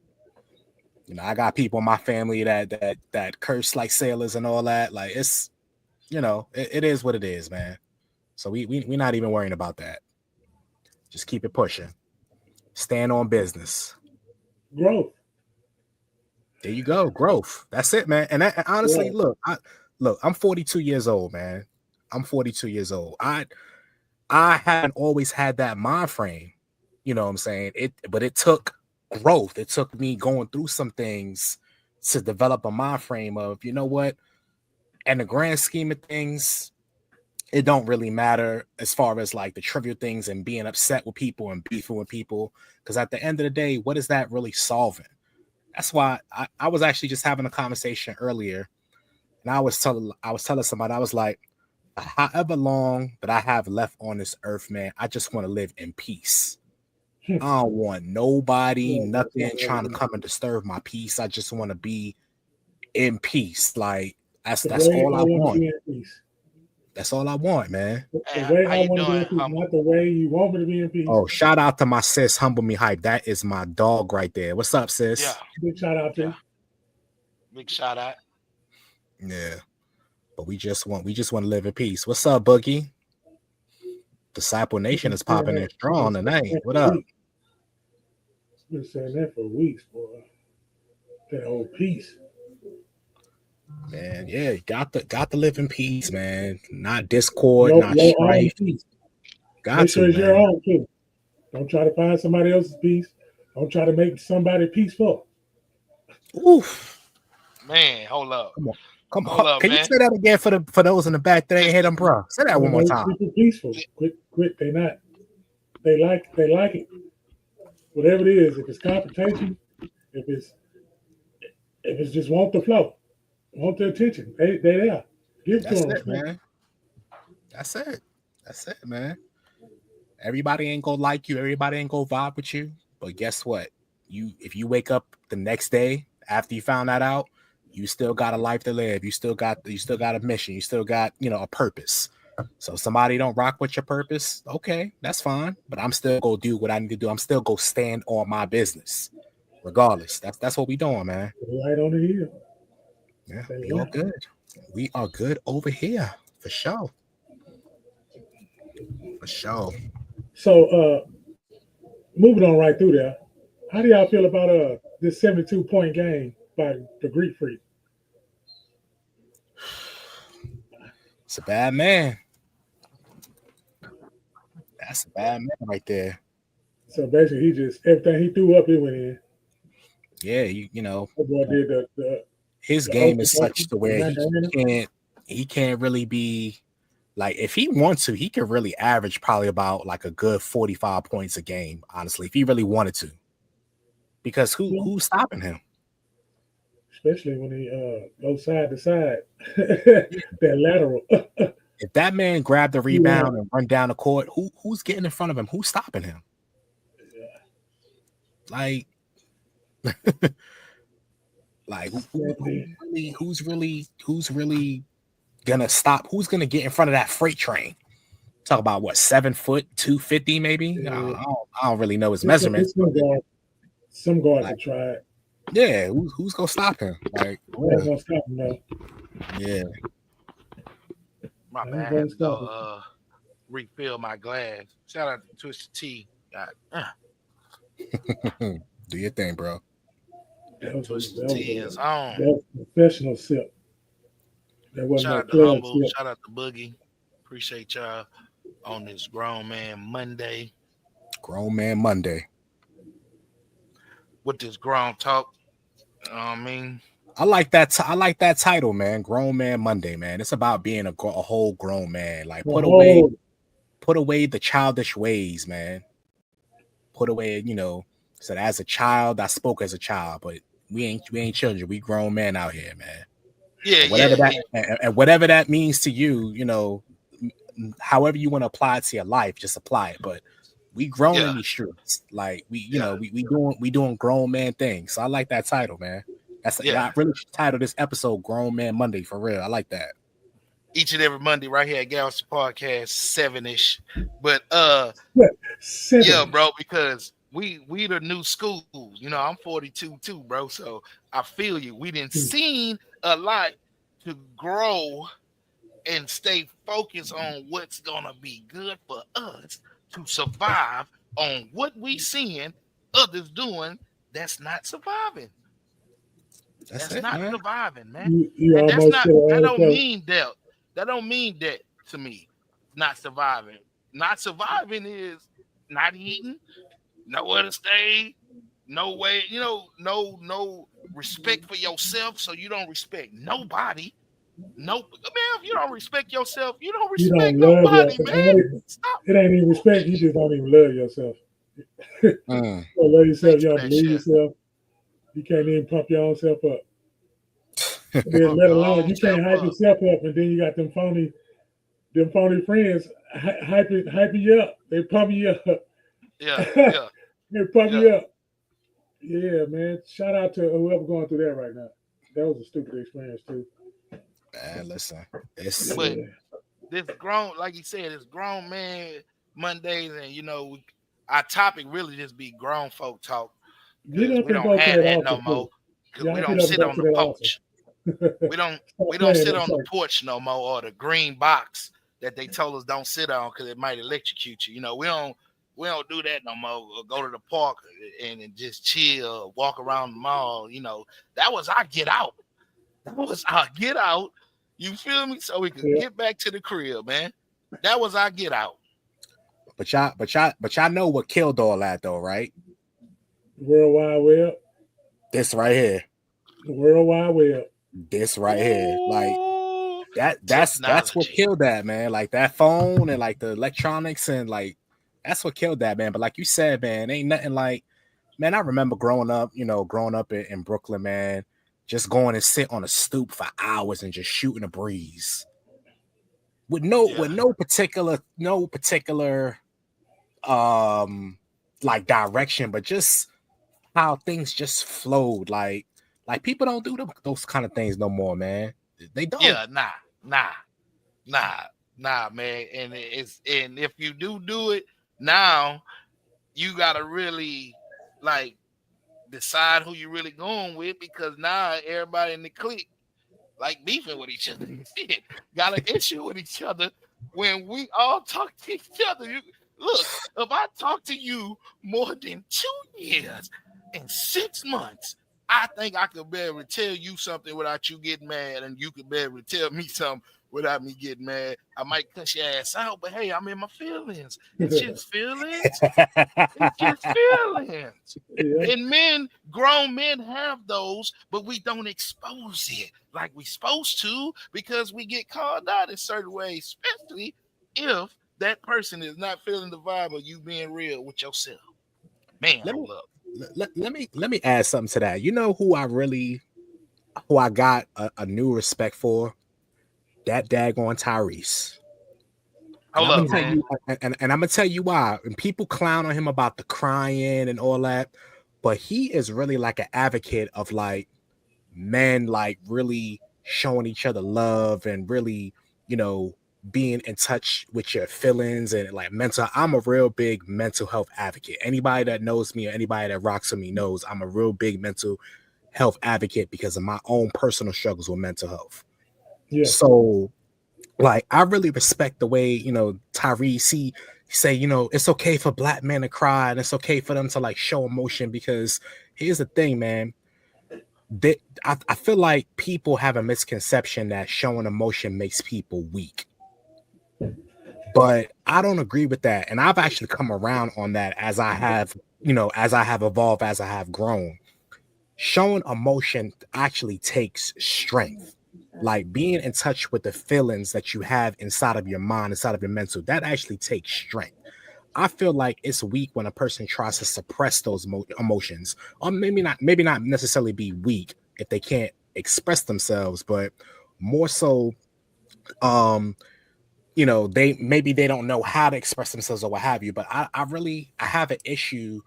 Speaker 3: You know, I got people in my family that curse like sailors and all that. Like, it's, you know, it is what it is, man. So we're not even worrying about that. Just keep it pushing. Stand on business.
Speaker 2: Growth.
Speaker 3: There you go. Growth. That's it, man. And honestly, look, I'm 42 years old, man. I'm 42 years old. I haven't always had that mind frame. You know what I'm saying? But it took growth. It took me going through some things to develop a mind frame of, you know what? In the grand scheme of things, it don't really matter as far as like the trivial things and being upset with people and beefing with people. Because at the end of the day, what is that really solving? That's why I was actually just having a conversation earlier, and I was telling somebody, I was like, however long that I have left on this earth, man, I just want to live in peace. I don't want nobody, nothing trying to come and disturb my peace. I just want to be in peace. Like that's all I want. That's all I want, man.
Speaker 2: The way I want to be in peace, not the way you want me to be in peace.
Speaker 3: Oh, shout out to my sis, Humble Me Hype. That is my dog right there. What's up, sis?
Speaker 1: Yeah.
Speaker 2: Big shout out to you.
Speaker 1: Big shout out.
Speaker 3: Yeah. But we just want to live in peace. What's up, Boogie? Disciple Nation is popping in strong tonight. What up?
Speaker 2: Been saying that for weeks, boy. That old peace.
Speaker 3: Man, yeah, got to live in peace, man. Not discord, not strife.
Speaker 2: Make sure it's your own too. Don't try to find somebody else's peace. Don't try to make somebody peaceful.
Speaker 3: Oof.
Speaker 1: Man, hold up.
Speaker 3: Come on. Can you say that again for those in the back that ain't hit them, bro? Say that one more time.
Speaker 2: People peaceful. Quit. They not. They like it. Whatever it is, if it's confrontation, if it's just want the flow, want the attention, they there. Give it to them,
Speaker 3: man. That's it, man. Everybody ain't gonna like you. Everybody ain't gonna vibe with you. But guess what? If you wake up the next day after you found that out, you still got a life to live. You still got a mission. You still got, you know, a purpose. So if somebody don't rock with your purpose, okay, that's fine. But I'm still gonna do what I need to do. I'm still gonna stand on my business, regardless. That's what we doing, man.
Speaker 2: Right on the hill.
Speaker 3: Yeah, we all good. We are good over here for sure. For sure.
Speaker 2: So moving on right through there, how do y'all feel about this 72-point game by the Greek Freak?
Speaker 3: It's a bad man. That's a bad man right there.
Speaker 2: So basically, everything he threw up, it went in.
Speaker 3: Yeah, you know.
Speaker 2: His
Speaker 3: game is such to where he can't really be like, if he wants to, he can really average probably about like a good 45 points a game, honestly, if he really wanted to. Because who's stopping him?
Speaker 2: Especially when he goes side to side, that lateral.
Speaker 3: If that man grabbed the rebound and run down the court, who's getting in front of him? Who's stopping him? Like, like who's really gonna stop? Who's gonna get in front of that freight train? Talk about what, 7 foot, 250 maybe? Yeah. I don't really know his measurements.
Speaker 2: Some guards have tried.
Speaker 3: Yeah, who's gonna stop him? Like,
Speaker 2: gonna stop him though.
Speaker 3: Yeah.
Speaker 1: My bad. Refill my glass. Shout out to Twisted Tea.
Speaker 3: Do your thing, bro.
Speaker 1: Twisted Tea is on.
Speaker 2: That was a professional sip. That wasn't
Speaker 1: shout out to Humble. Sip. Shout out to Boogie. Appreciate y'all on this Grown Man Monday.
Speaker 3: Grown Man Monday.
Speaker 1: With this grown talk. You know what I mean?
Speaker 3: I like that title, man. Grown Man Monday, man. It's about being a whole grown man. Like put away the childish ways, man. Put away, you know. So as a child, I spoke as a child, but we ain't children. We grown men out here, man.
Speaker 1: Yeah,
Speaker 3: and whatever that means to you, you know, however you want to apply it to your life, just apply it. But we grown in these streets, like we doing grown man things. So I like that title, man. I really should title this episode "Grown Man Monday" for real. I like that.
Speaker 1: Each and every Monday, right here at Galveston Podcast, 7-ish. But yeah, bro, because we the new schools. You know, I'm 42 too, bro. So I feel you. We didn't seen a lot to grow and stay focused on what's gonna be good for us to survive on what we seeing others doing that's not surviving. That's not surviving, man. And that don't mean that. That don't mean that to me. Not surviving. Not surviving is not eating, nowhere to stay, no way, no respect for yourself, so you don't respect nobody. No, man, if you don't respect yourself, you don't respect nobody, man. Stop.
Speaker 2: It ain't even respect. You just don't even love yourself. You don't love yourself. You don't believe yourself. You can't even pump your own self up. Then let alone you can't hype yourself up, and then you got them phony friends hyping you up. They pump you up.
Speaker 1: Yeah.
Speaker 2: They pump you up. Yeah, man. Shout out to whoever going through that right now. That was a stupid experience too.
Speaker 3: Man, listen,
Speaker 1: this grown, like you said, it's grown man Mondays, and our topic really just be grown folk talk. We don't have that no more because we don't sit on the porch. We don't sit on the porch no more, or the green box that they told us don't sit on because it might electrocute you. We don't do that no more. Or go to the park and just chill, walk around the mall. That was our get out. That was our get out. You feel me? So we could get back to the crib, man. That was our get out.
Speaker 3: But y'all know what killed all that though, right?
Speaker 2: World Wide Web.
Speaker 3: This right here.
Speaker 2: The World Wide Web.
Speaker 3: This right here. Like that's what killed that, man. Like that phone and like the electronics and like that's what killed that, man. But like you said, man, ain't nothing like, man, I remember growing up in Brooklyn, man. Just going and sit on a stoop for hours and just shooting a breeze with no particular like direction, but just how things just flowed. Like people don't do those kind of things no more, man. They don't.
Speaker 1: Yeah, nah, man. And if you do it now, you gotta really like decide who you really going with, because now everybody in the clique like beefing with each other. Got an issue with each other when we all talk to each other. Look, if I talk to you more than 2 years and 6 months, I think I could be able to tell you something without you getting mad, and you could be able to tell me something without me getting mad. I might cuss your ass out, but hey, I'm in my feelings. It's just feelings. It's just feelings. Yeah. And grown men have those, but we don't expose it like we supposed to, because we get called out in certain ways, especially if that person is not feeling the vibe of you being real with yourself. Man,
Speaker 3: let me add something to that. You know who I got a new respect for? That daggone Tyrese. And I'm gonna tell you why. And people clown on him about the crying and all that, but he is really like an advocate of like men like really showing each other love and really, being in touch with your feelings and like mental. I'm a real big mental health advocate. Anybody that knows me or anybody that rocks with me knows I'm a real big mental health advocate because of my own personal struggles with mental health. Yeah. So like I really respect the way, Tyrese, he say, it's okay for black men to cry and it's okay for them to like show emotion, because here's the thing, man. I feel like people have a misconception that showing emotion makes people weak. But I don't agree with that. And I've actually come around on that as I have evolved, as I have grown. Showing emotion actually takes strength. Like being in touch with the feelings that you have inside of your mind, inside of your mental, that actually takes strength. I feel like it's weak when a person tries to suppress those emotions, or maybe not necessarily be weak if they can't express themselves, but more so, you know, they don't know how to express themselves or what have you. But I have an issue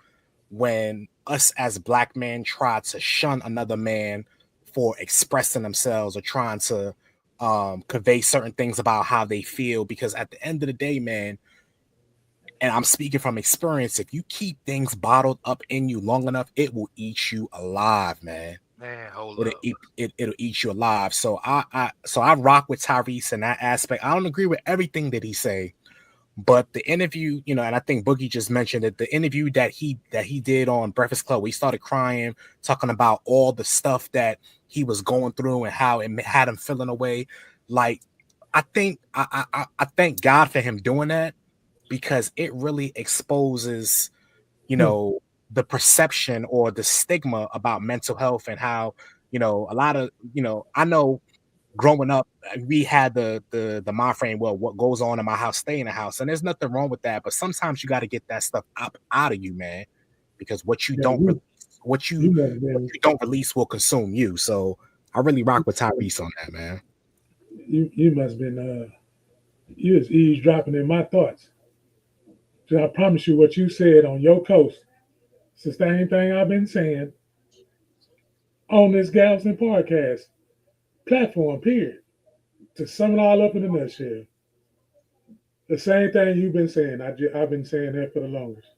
Speaker 3: when us as black men try to shun another man for expressing themselves or trying to convey certain things about how they feel, because at the end of the day, man, and I'm speaking from experience, if you keep things bottled up in you long enough, it will eat you alive, man.
Speaker 1: Man, hold
Speaker 3: It'll
Speaker 1: up.
Speaker 3: It'll eat you alive. So I rock with Tyrese in that aspect. I don't agree with everything that he say, but the interview, you know, and I think Boogie just mentioned it, the interview that he did on Breakfast Club, where he started crying, talking about all the stuff that he was going through and how it had him feeling away. Like, I think I thank God for him doing that, because it really exposes, you know, the perception or the stigma about mental health, and how, you know, a lot of, you know, I know growing up, we had the mind frame, well, what goes on in my house, stay in the house. And there's nothing wrong with that. But sometimes you got to get that stuff out of you, man, because what you don't release, what you don't release will consume you. So I really rock with Tyrese on that, man.
Speaker 2: You must have been you was eavesdropping in my thoughts. So I promise you, what you said on your coast, it's the same thing I've been saying on this Galveston podcast platform, period. To sum it all up in a nutshell, the same thing you've been saying. I've been saying that for the longest.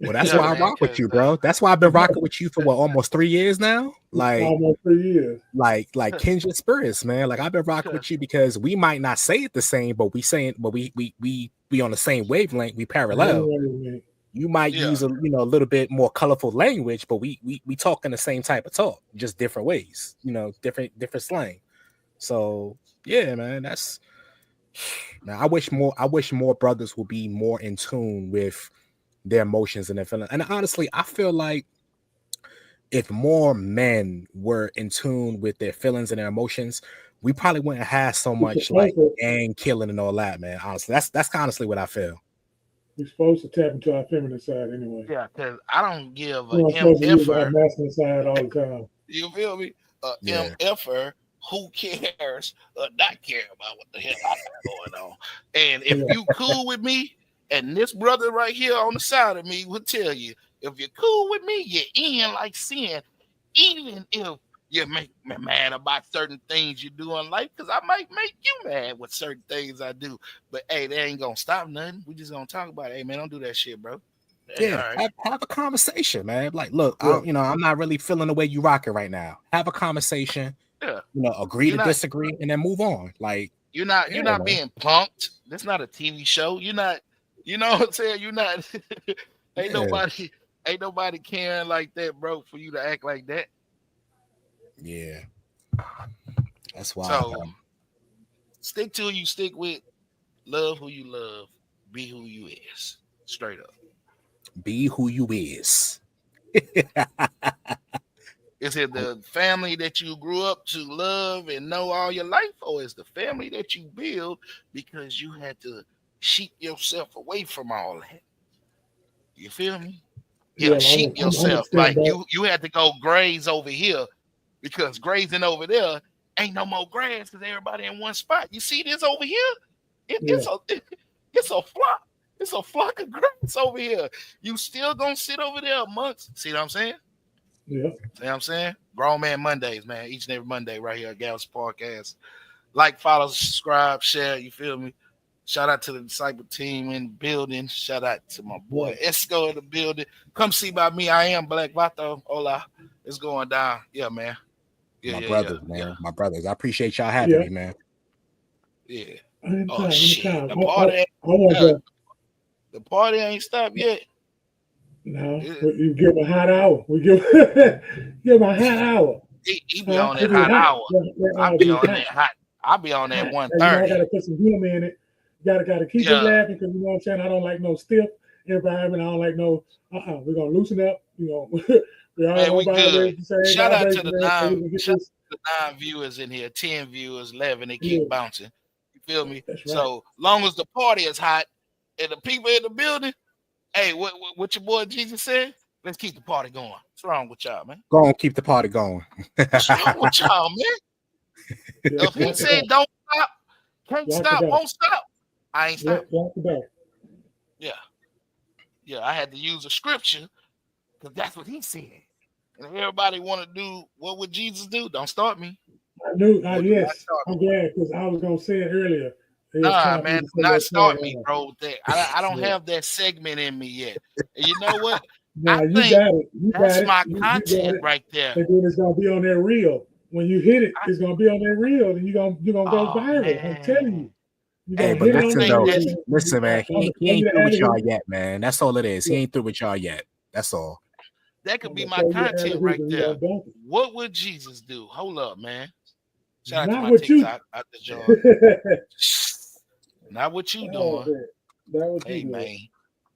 Speaker 3: Well, that's why I rock with you, bro. That's why I've been rocking with you for what, almost 3 years now. Like
Speaker 2: almost 3 years.
Speaker 3: Like kindred spirits, man. Like I've been rocking with you because we might not say it the same, but we on the same wavelength. We parallel. You might use a little bit more colorful language, but we talk in the same type of talk, just different ways. You know, different slang. So yeah, man. That's, man. I wish more brothers will be more in tune with their emotions and their feelings. And honestly, I feel like if more men were in tune with their feelings and their emotions, we probably wouldn't have so much like gang killing and all that, man. Honestly, that's honestly what I feel.
Speaker 2: We're supposed to tap into our feminine side anyway.
Speaker 1: Yeah, because I don't give a
Speaker 2: MFer masculine side all the time.
Speaker 1: You feel me? MFer who cares not care about what the hell I got going on. And if you cool with me, and this brother right here on the side of me would tell you, if you're cool with me, you're in like sin, even if you make me mad about certain things you do in life, because I might make you mad with certain things I do. But hey, they ain't gonna stop nothing. We just gonna talk about it. Hey man, don't do that shit, bro.
Speaker 3: Yeah, right. have a conversation, man. Like, look, I'm not really feeling the way you rocking right now. Have a conversation. Yeah, agree to disagree, and then move on. Like,
Speaker 1: you're not being punked. This not a TV show. You're not. You know what I'm saying? You're not. Ain't nobody caring like that, bro, for you to act like that.
Speaker 3: Yeah. That's why.
Speaker 1: So stick to who you stick with, love who you love, be who you is. Straight up.
Speaker 3: Be who you is.
Speaker 1: Is it the family that you grew up to love and know all your life, or is the family that you build because you had to sheep yourself away from all that? You feel me? Sheep yourself. Like you had to go graze over here because grazing over there ain't no more grass because everybody in one spot. You see this over here? It's a flock. It's a flock of grass over here. You still gonna sit over there amongst. See what I'm saying?
Speaker 2: Yeah.
Speaker 1: See what I'm saying? Grown Man Mondays, man. Each and every Monday right here at Galveston Podcast. Like, follow, subscribe, share. You feel me? Shout out to the Disciple team in the building. Shout out to my boy Esco in the building. Come see about me. I am Black Vato. Hola. It's going down. Yeah, man.
Speaker 3: My brothers, man. Yeah. My brothers. I appreciate y'all having me, man.
Speaker 1: Yeah.
Speaker 2: Anytime,
Speaker 1: shit.
Speaker 2: Anytime.
Speaker 1: The party ain't stopped yet.
Speaker 2: No, you give a hot hour. We give a hot hour.
Speaker 1: He be on that hot hour. I'll be on that hot. I'll be on that 1:30.
Speaker 2: I gotta put some humor in it. Gotta keep it laughing, because you know what I'm saying. I don't like no stiff environment. I don't like no. We're gonna loosen up. You know,
Speaker 1: we good. Shout out to the 9 viewers in here. 10 viewers, 11. They keep bouncing. You feel me? Right. So long as the party is hot and the people in the building. Hey, what your boy Jesus said? Let's keep the party going. What's wrong with y'all, man?
Speaker 3: Go on, keep the party going.
Speaker 1: What's wrong with y'all, man? If he said don't stop, Can't stop, won't stop. I ain't stopping.
Speaker 2: Lock the door.
Speaker 1: Yeah. I had to use a scripture because that's what he said. And everybody want to do what would Jesus do? Don't start me.
Speaker 2: I knew. Yes, I'm glad because I was gonna say it earlier.
Speaker 1: Nah, man, not start me, bro. I don't have that segment in me yet. And you know what?
Speaker 2: Nah, you got it.
Speaker 1: That's my content right there.
Speaker 2: And then it's gonna be on that reel. When you hit it, it's gonna be on that reel, and you're gonna go viral.
Speaker 1: Man.
Speaker 2: I'm telling you.
Speaker 3: Hey, but listen, man. He ain't through with y'all yet, man. That's all it is. He ain't through with y'all yet. That's all.
Speaker 1: That could be my content right there. What would Jesus do? Hold up, man. Shout out to my TikTok out the jar. Not what you doing. Hey, man.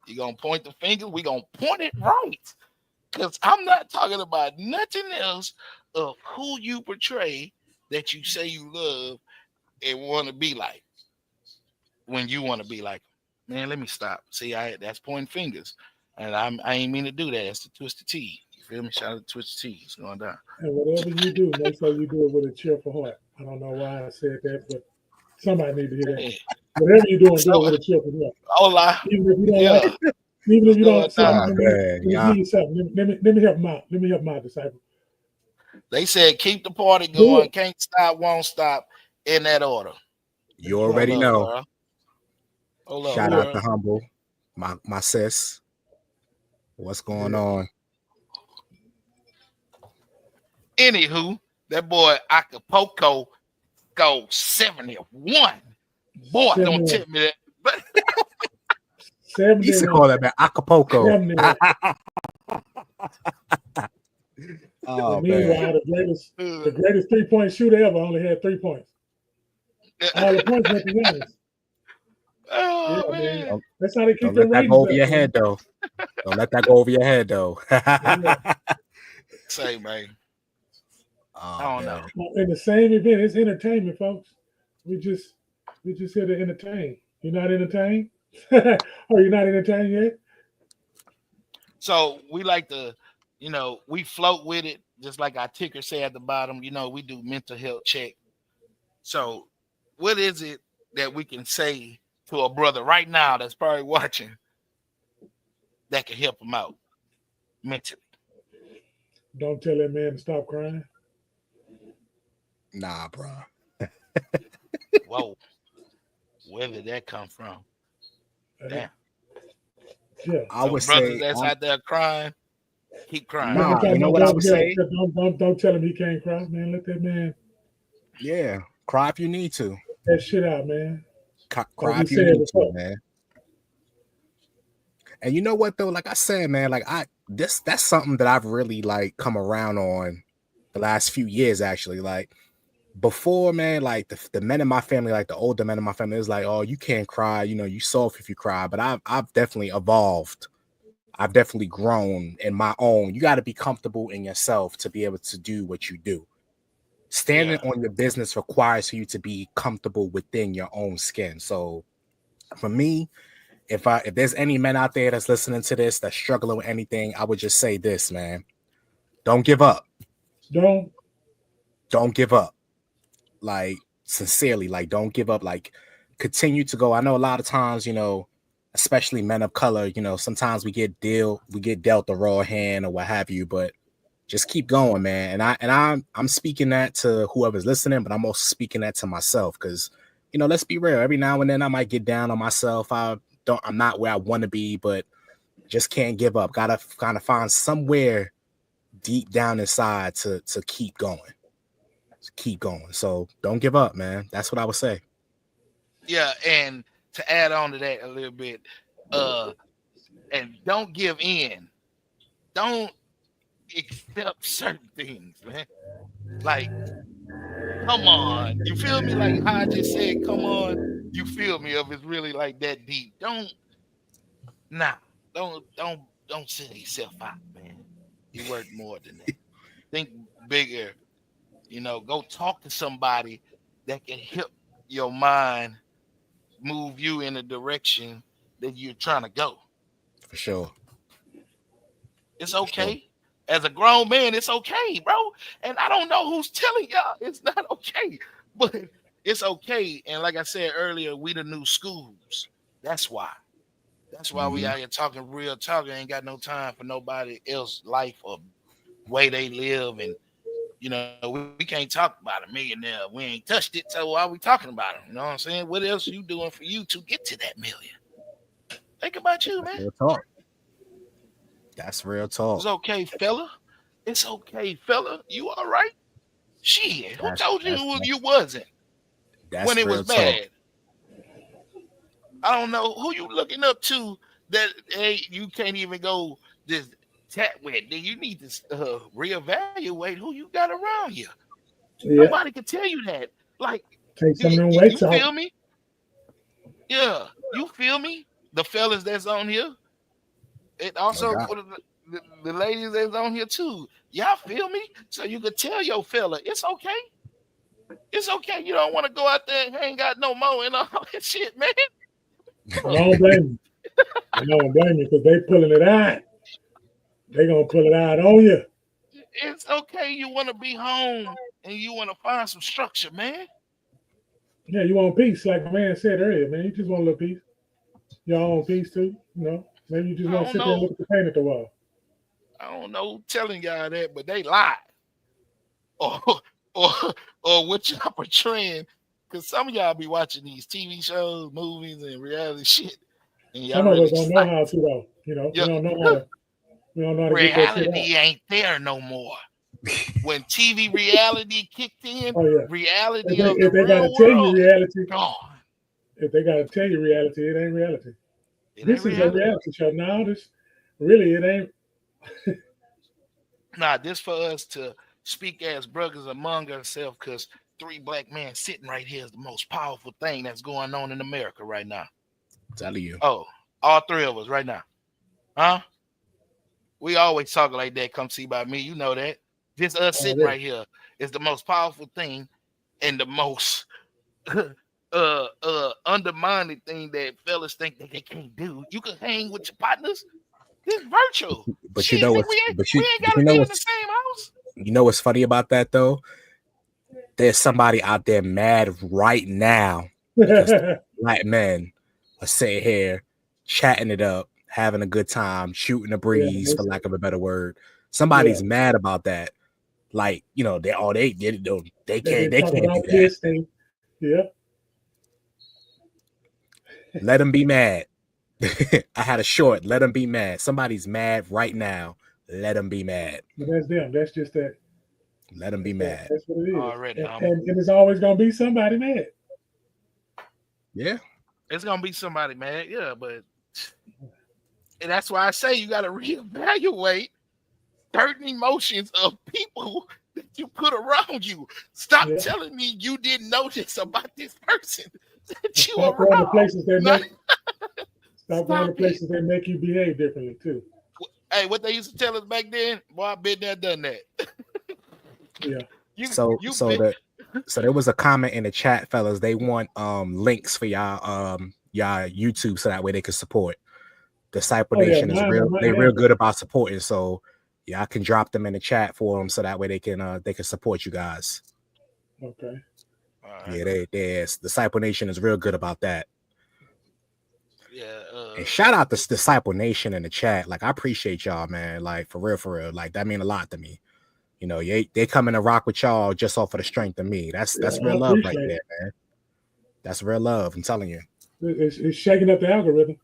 Speaker 1: You gonna point the finger? We gonna point it right. Because I'm not talking about nothing else of who you portray that you say you love and want to be like when you want to be like. Man, let me stop. See, that's pointing fingers. And I ain't mean to do that. That's the Twisted Tea. You feel me? Shout out to Twisted Tea. It's going down.
Speaker 2: And whatever you do, make sure you do it with a cheerful heart. I don't know why I said that, but somebody need to hear that. Hey. Whatever you're doing, do it with a cheerful heart.
Speaker 1: Hola.
Speaker 2: Even if you don't like it. Even if you don't let me help them out. Let me help my disciple.
Speaker 1: They said keep the party going. Can't stop, won't stop in that order.
Speaker 3: You already know. Shout out to Humble. My sis. What's going on?
Speaker 1: Anywho, that boy Acapulco go 71. Boy, don't tell me that.
Speaker 3: He used to call that man Acapulco.
Speaker 2: Oh, meanwhile, the greatest 3-point shooter ever only had 3 points. All the points went to Giannis.
Speaker 1: Oh, yeah, man.
Speaker 2: That's how they keep
Speaker 3: their ratings up. Don't let that go over your head, though. Don't let that go over your head, though.
Speaker 1: Say, man. I don't know.
Speaker 2: In the same event, it's entertainment, folks. We just here to entertain. You're not entertained? Or you're not entertained yet?
Speaker 1: So we like to, we float with it, just like our ticker say at the bottom. We do mental health check. So what is it that we can say to a brother right now that's probably watching that can help him out mentally?
Speaker 2: Don't tell that man to stop crying.
Speaker 3: Nah, bro.
Speaker 1: Whoa. Where did that come from? Damn.
Speaker 2: Yeah.
Speaker 3: I would
Speaker 1: brothers
Speaker 3: say
Speaker 1: that's out there crying, keep crying.
Speaker 3: Nah, you know what I would say?
Speaker 2: Don't tell him he can't cry, man. Let that man.
Speaker 3: Yeah, cry if you need to.
Speaker 2: Get that shit out, man.
Speaker 3: Cry if you need to, man. And you know what though? Like I said, man, that's something that I've really come around on the last few years, actually. Like before, man, like the men in my family, like the older men in my family, is like, oh, you can't cry, you soft if you cry. But I've definitely evolved. I've definitely grown in my own. You got to be comfortable in yourself to be able to do what you do. Standing on your business requires for you to be comfortable within your own skin. So for me, if there's any men out there that's listening to this, that's struggling with anything, I would just say this, man. Don't give up. Don't give up. Like, sincerely, don't give up. Continue to go. I know a lot of times, especially men of color, sometimes we get dealt the raw hand or what have you, but just keep going, man. And I'm speaking that to whoever's listening, but I'm also speaking that to myself because, let's be real. Every now and then I might get down on myself. I'm not where I want to be, but just can't give up. Gotta kind of find somewhere deep down inside to keep going. Keep going. So don't give up, man. That's what I would say.
Speaker 1: Yeah, and to add on to that a little bit, and don't give in. Don't accept certain things, man. Like, come on. You feel me? Like how I just said, come on. You feel me? If it's really like that deep. Don't send yourself out, man. You work more than that. Think bigger. Go talk to somebody that can help your mind move you in the direction that you're trying to go.
Speaker 3: For sure.
Speaker 1: It's okay. As a grown man, it's okay, bro. And I don't know who's telling y'all it's not okay, but it's okay. And like I said earlier, we the new schools. That's why. That's why we out here talking real talk. Ain't got no time for nobody else life or way they live. And we can't talk about a millionaire. We ain't touched it. So why are we talking about him? You know what I'm saying? What else you doing for you to get to that million? Think about you, man.
Speaker 3: Real talk. That's real talk.
Speaker 1: It's okay, fella. It's okay, fella. You all right? Shit. Who told you you wasn't? When it was bad. I don't know who you looking up to that you can't even go just chat with. Then you need to reevaluate who you got around you. Yeah. Nobody can tell you that. Like,
Speaker 2: take some of them weights off.
Speaker 1: You feel me? Yeah, you feel me? The fellas that's on here, and also for the ladies that's on here too. Y'all feel me? So you could tell your fella, it's okay. It's okay. You don't want to go out there and ain't got no more and all that shit, man.
Speaker 2: I don't blame you. I don't blame you because they pulling it out. They gonna pull it out on you.
Speaker 1: It's okay. You want to be home and you want to find some structure, man.
Speaker 2: Yeah, you want peace, like my man said earlier, man. You just want a little peace. Y'all want peace too, Maybe you just want to sit there and look at the paint at the wall.
Speaker 1: I don't know telling y'all that, but they lie. Or what y'all portraying. Because some of y'all be watching these TV shows, movies, and reality shit. And y'all
Speaker 2: some of us don't know how to, though. We don't know how to. We don't know how to get that shit out.
Speaker 1: Reality ain't there no more. When TV reality kicked in, reality
Speaker 2: if they gotta tell you reality, if they gotta tell you reality, it ain't reality. This is a reality show. Now, it ain't.
Speaker 1: Nah, this for us to speak as brothers among ourselves, because 3 black men sitting right here is the most powerful thing that's going on in America right now.
Speaker 3: Telling you.
Speaker 1: Oh, all 3 of us right now. Huh? We always talk like that. Come see about me. You know that. Just us sitting right here is the most powerful thing and the most undermined thing that fellas think that they can't do. You can hang with your partners. It's virtual.
Speaker 3: But
Speaker 1: shit,
Speaker 3: we ain't gotta be in the
Speaker 1: same house.
Speaker 3: You know what's funny about that though? There's somebody out there mad right now because black men are sitting here chatting it up, having a good time, shooting a breeze, for lack of a better word. Somebody's mad about that. Like, they can't do that.
Speaker 2: Yeah.
Speaker 3: Let them be mad. I had a short. Let them be mad. Somebody's mad right now. Let them be mad.
Speaker 2: But that's them. That's just that.
Speaker 3: Let them be mad.
Speaker 2: That's what it is.
Speaker 1: Already,
Speaker 2: and it's always gonna be somebody mad.
Speaker 3: Yeah.
Speaker 1: It's gonna be somebody mad. Yeah, but and that's why I say you gotta reevaluate certain emotions of people that you put around you. Stop telling me you didn't know this about this person that you
Speaker 2: Stop
Speaker 1: around.
Speaker 2: Going to places that make you behave differently too.
Speaker 1: Hey, what they used to tell us back then, boy, I've been there, done that.
Speaker 2: Yeah.
Speaker 3: So there was a comment in the chat, fellas. They want links for y'all YouTube so that way they can support. Disciple Nation is real good about supporting. So I can drop them in the chat for them so that way they can support you guys.
Speaker 2: Okay.
Speaker 1: Right.
Speaker 3: Yeah, Disciple Nation is real good about that.
Speaker 1: Yeah.
Speaker 3: And shout out to Disciple Nation in the chat. Like, I appreciate y'all, man. Like, for real. Like, that mean a lot to me. They coming to rock with y'all just off of the strength of me. That's real love right there, man. That's real love. I'm telling you.
Speaker 2: It's shaking up the algorithm.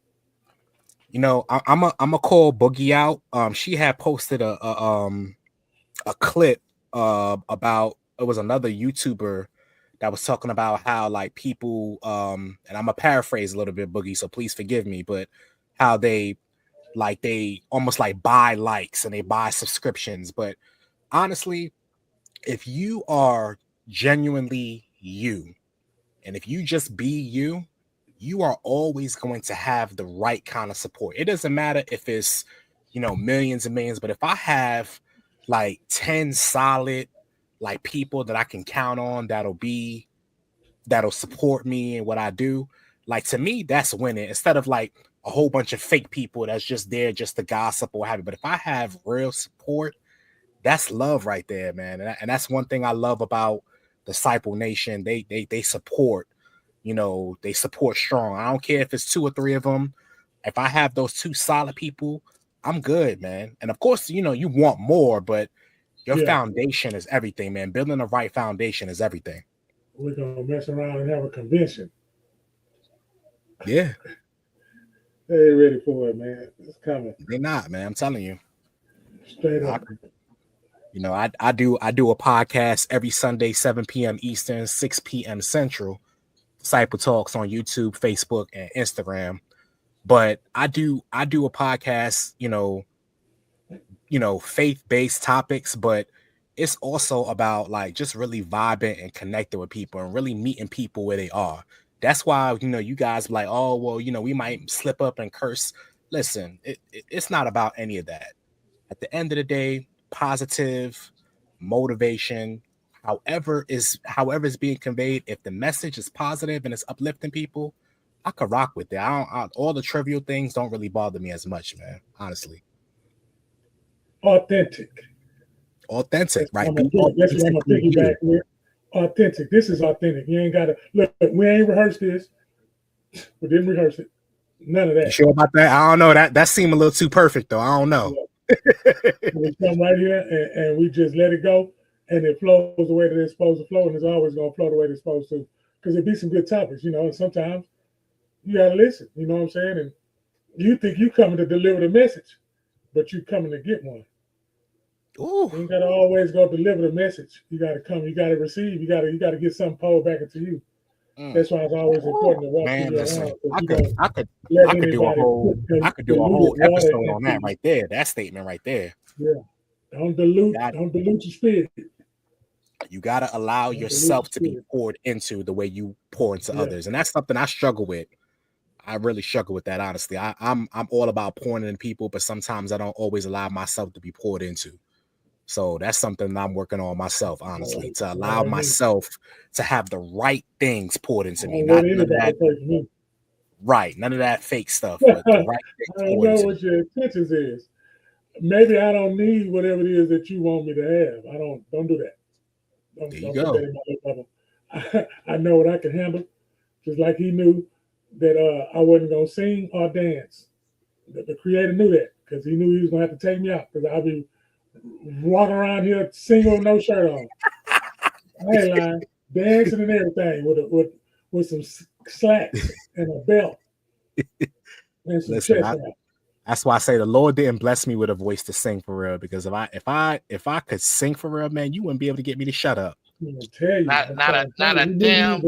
Speaker 3: I'm a call Boogie out. She had posted a clip about, it was another YouTuber that was talking about how, like, people and I'm gonna paraphrase a little bit, Boogie, so please forgive me, but how they almost like buy likes and they buy subscriptions. But honestly, if you are genuinely you, and if you just be you, you are always going to have the right kind of support. It doesn't matter if it's, millions and millions, but if I have like 10 solid like people that I can count on that'll support me and what I do, like, to me, that's winning, instead of like a whole bunch of fake people that's just there just to gossip or what have you. But if I have real support, that's love right there, man. And that's one thing I love about Disciple Nation, they support, they support strong. I don't care if it's 2 or 3 of them. If I have those 2 solid people, I'm good, man. And of course, you want more, but your foundation is everything, man. Building the right foundation is everything.
Speaker 2: We're gonna mess around and have a convention.
Speaker 3: Yeah.
Speaker 2: They ain't ready for it, man. It's coming.
Speaker 3: They're not, man. I'm telling you.
Speaker 2: Straight up.
Speaker 3: I do a podcast every Sunday, 7 p.m. Eastern, 6 p.m. Central. Disciple Talks on YouTube, Facebook, and Instagram. But I do a podcast, faith-based topics, but it's also about like just really vibing and connecting with people and really meeting people where they are. That's why, you guys be like, oh, well, we might slip up and curse. Listen, it's not about any of that. At the end of the day, positive motivation, however is being conveyed, if the message is positive and it's uplifting people, I could rock with it. All the trivial things don't really bother me as much, man. Honestly.
Speaker 2: Authentic,
Speaker 3: right?
Speaker 2: That's what I'm gonna piggyback with. Authentic. This is authentic. You ain't gotta look. We ain't rehearsed this. We didn't rehearse it. None of that.
Speaker 3: You sure about that? I don't know. That seemed a little too perfect, though. I don't know.
Speaker 2: We come right here and we just let it go, and it flows the way that it's supposed to flow, and it's always gonna flow the way it's supposed to. Because it be some good topics, and sometimes you gotta listen. You know what I'm saying? And you think you coming to deliver the message, but you coming to get one.
Speaker 3: Ooh.
Speaker 2: You ain't gotta always go deliver the message. You gotta come. You gotta receive. You gotta get something pulled back into you. That's why it's always important to walk through your around.
Speaker 3: I could do a whole episode on that right there. That statement right there.
Speaker 2: Yeah. Don't dilute your spirit.
Speaker 3: You gotta allow yourself to be poured into the way you pour into others. And that's something I struggle with. I really struggle with that, honestly. I'm all about pouring into people, but sometimes I don't always allow myself to be poured into. So that's something I'm working on myself, honestly, to allow myself to have the right things poured into me. None of that, right? None of that fake stuff. But the right things
Speaker 2: I don't know what your intentions is. Maybe I don't need whatever it is that you want me to have. Don't do that. Don't put that in my bubble. I know what I can handle. Just like he knew that I wasn't gonna sing or dance. The creator knew that because he knew he was gonna have to take me out because I'll be walking around here single, no shirt on. I ain't lying, dancing and everything with some slacks and a belt and some chest out.
Speaker 3: That's why I say the Lord didn't bless me with a voice to sing for real. Because if I could sing for real, man, you wouldn't be able to get me to shut up.
Speaker 2: I'm gonna tell you,
Speaker 1: not a damn.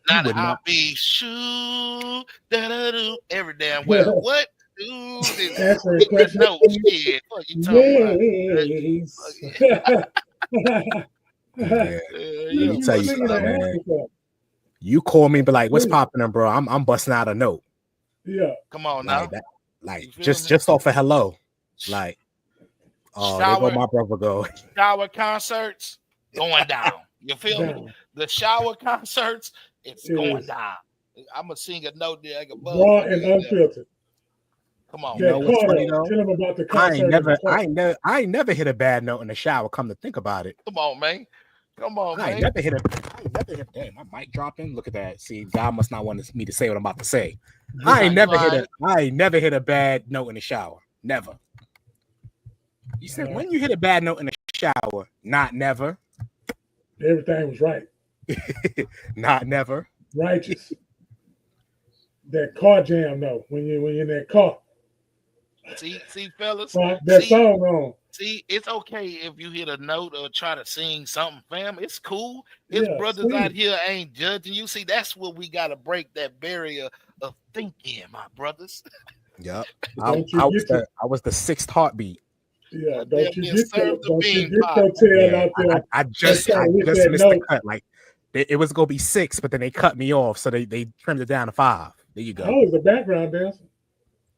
Speaker 1: I'll be shoo every damn well. What?
Speaker 2: Answering questions.
Speaker 1: No shit. What you talking about?
Speaker 3: Let me tell you something, man. You call me, but like, what's popping, bro? I'm busting out a note.
Speaker 2: Yeah.
Speaker 1: Come on now.
Speaker 3: Just off of hello. Like, oh, there go my brother go.
Speaker 1: Shower concerts going down. You feel me? The shower concerts, it's going down. I'm gonna sing a note there like a bug.
Speaker 2: Raw and unfiltered.
Speaker 1: Come on.
Speaker 3: You know what's funny though?
Speaker 2: Tell them about the concert.
Speaker 3: I ain't never hit a bad note in the shower. Come to think about it.
Speaker 1: Come on, man.
Speaker 3: I ain't never hit a damn, my mic dropping. Look at that. See, God must not want me to say what I'm about to say. I ain't never hit a bad note in the shower. Never. You said when you hit a bad note in the shower, not never.
Speaker 2: Everything was right.
Speaker 3: Not never.
Speaker 2: Righteous. That car jam though, when you're in that car.
Speaker 1: See, fellas.
Speaker 2: That song on.
Speaker 1: See, it's okay if you hit a note or try to sing something, fam. It's cool. His brothers out here ain't judging you. See, that's what we gotta break, that barrier of thinking, my brothers.
Speaker 3: Yep. I was the 6th heartbeat.
Speaker 2: Yeah, don't you get your tail out there.
Speaker 3: I just missed the cut. Like it was gonna be 6, but then they cut me off, so they trimmed it down to 5. There you go.
Speaker 2: I was the background dancer.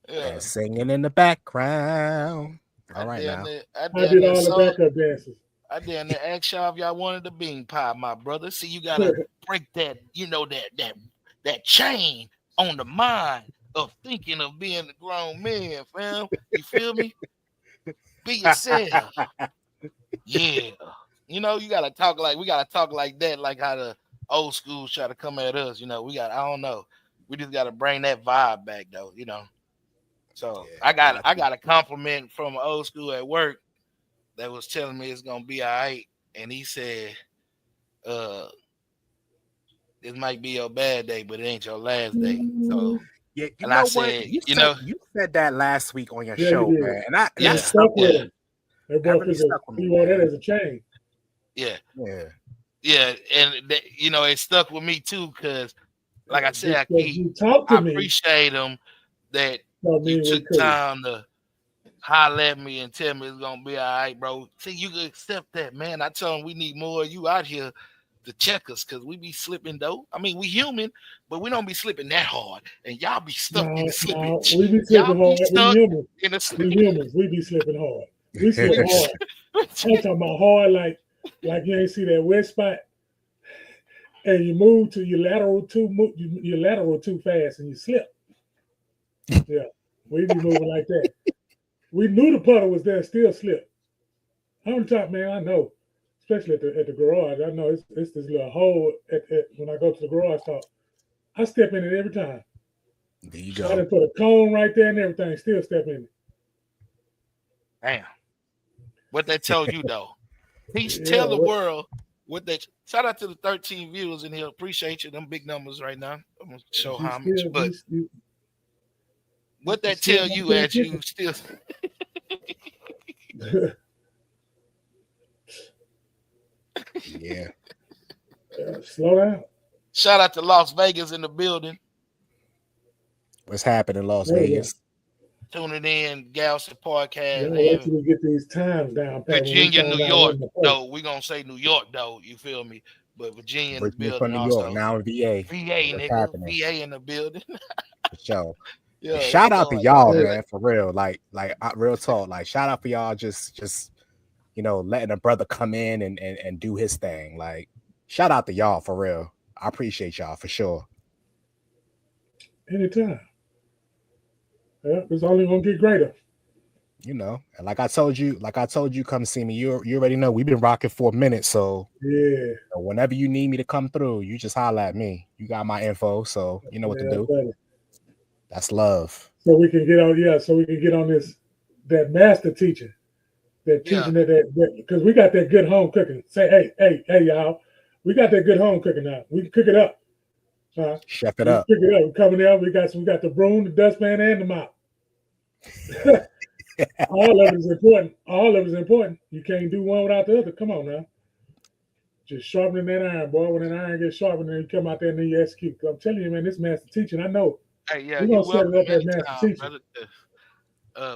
Speaker 3: Yeah, singing in the background. All right now.
Speaker 2: I did all the backup dances.
Speaker 1: I did the ask y'all if y'all wanted the bean pie, my brother. See, you gotta break that, that chain on the mind of thinking of being a grown man, fam. You feel me? Be yourself. Yeah. You know, you gotta talk like we gotta talk like that, like how the old schools try to come at us. You know, I don't know. We just gotta bring that vibe back though, you know. So
Speaker 3: Yeah,
Speaker 1: I got a compliment from an old school at work that was telling me it's gonna be all right. And he said, this might be your bad day, but it ain't your last day. So
Speaker 3: yeah. You
Speaker 1: and I
Speaker 3: know what?
Speaker 1: said, you know,
Speaker 3: You said that last week on your
Speaker 2: Yeah, he
Speaker 3: show,
Speaker 2: did.
Speaker 3: man, and that
Speaker 1: Yeah.
Speaker 3: stuck with me.
Speaker 2: They
Speaker 3: That
Speaker 2: broke
Speaker 3: really
Speaker 2: his.
Speaker 3: stuck with me.
Speaker 2: He wore that
Speaker 3: man.
Speaker 2: as a chain.
Speaker 1: Yeah.
Speaker 3: Yeah.
Speaker 1: Yeah. And you know, it stuck with me too, because like I said,
Speaker 2: You talk to
Speaker 1: I
Speaker 2: me.
Speaker 1: appreciate him that
Speaker 2: Told me
Speaker 1: you
Speaker 2: we
Speaker 1: took
Speaker 2: could.
Speaker 1: time to holler at me and tell me it's gonna be all right, bro. See, you can accept that, man. I tell him we need more of you out here to check us, because we be slipping though. I mean, we human, but we don't be slipping that hard. And y'all be stuck in the slippage.
Speaker 2: No, we be slipping
Speaker 1: Y'all
Speaker 2: hard.
Speaker 1: be stuck in the
Speaker 2: We
Speaker 1: slippage.
Speaker 2: humans. We be slipping hard. We slip hard. I'm talking about hard like you ain't see that wet spot, and you move to your lateral too fast, and you slip. Yeah, we be moving like that. We knew the puddle was there, still slip. On top, man, I know, especially at the garage. I know it's this little hole when I go to the garage talk. I step in it every time.
Speaker 3: There you
Speaker 2: I
Speaker 3: go.
Speaker 2: done put a cone right there and everything. Still step in it.
Speaker 1: Damn. What they tell you though. Tell the world what they shout out to the 13 viewers in here. Appreciate you. Them big numbers right now. I'm gonna show homage. But what they tell you as you still
Speaker 3: Yeah.
Speaker 2: Slow down.
Speaker 1: Shout out to Las Vegas in the building.
Speaker 3: What's happening in Las Vegas?
Speaker 1: Tuning in, Galveston Podcast.
Speaker 2: Wait till we get these times down.
Speaker 1: Virginia, New York. No, we're gonna say New York though. You feel me? But Virginia in the building
Speaker 3: New
Speaker 1: also.
Speaker 3: York, now in VA.
Speaker 1: VA, nigga.
Speaker 3: Happening?
Speaker 1: VA in the building.
Speaker 3: For sure.
Speaker 1: Yeah,
Speaker 3: shout out to y'all, man, for real. Like real talk. Like shout out for y'all just letting a brother come in and do his thing. Like shout out to y'all for real. I appreciate y'all for sure.
Speaker 2: Anytime. Yeah, it's only gonna get greater.
Speaker 3: And like I told you, come see me. You already know we've been rocking for a minute, so
Speaker 2: yeah.
Speaker 3: Whenever you need me to come through, you just holler at me. You got my info, so you know what to do.
Speaker 2: Buddy.
Speaker 3: That's love.
Speaker 2: So we can get on, so we can get on that master teaching, teaching that because we got that good home cooking. Say, hey, y'all, we got that good home cooking now. We can cook it up.
Speaker 3: Chef it up.
Speaker 2: Cook it up. We're coming out. We got the broom, the dustpan, and the mop. All of it is important. All of it is important. You can't do one without the other. Come on now. Just sharpening that iron, boy. When that iron gets sharpened, then you come out there and then you execute. I'm telling you, man, this master teaching, I know.
Speaker 1: Hey, yeah,
Speaker 2: we're gonna set it up as master teaching.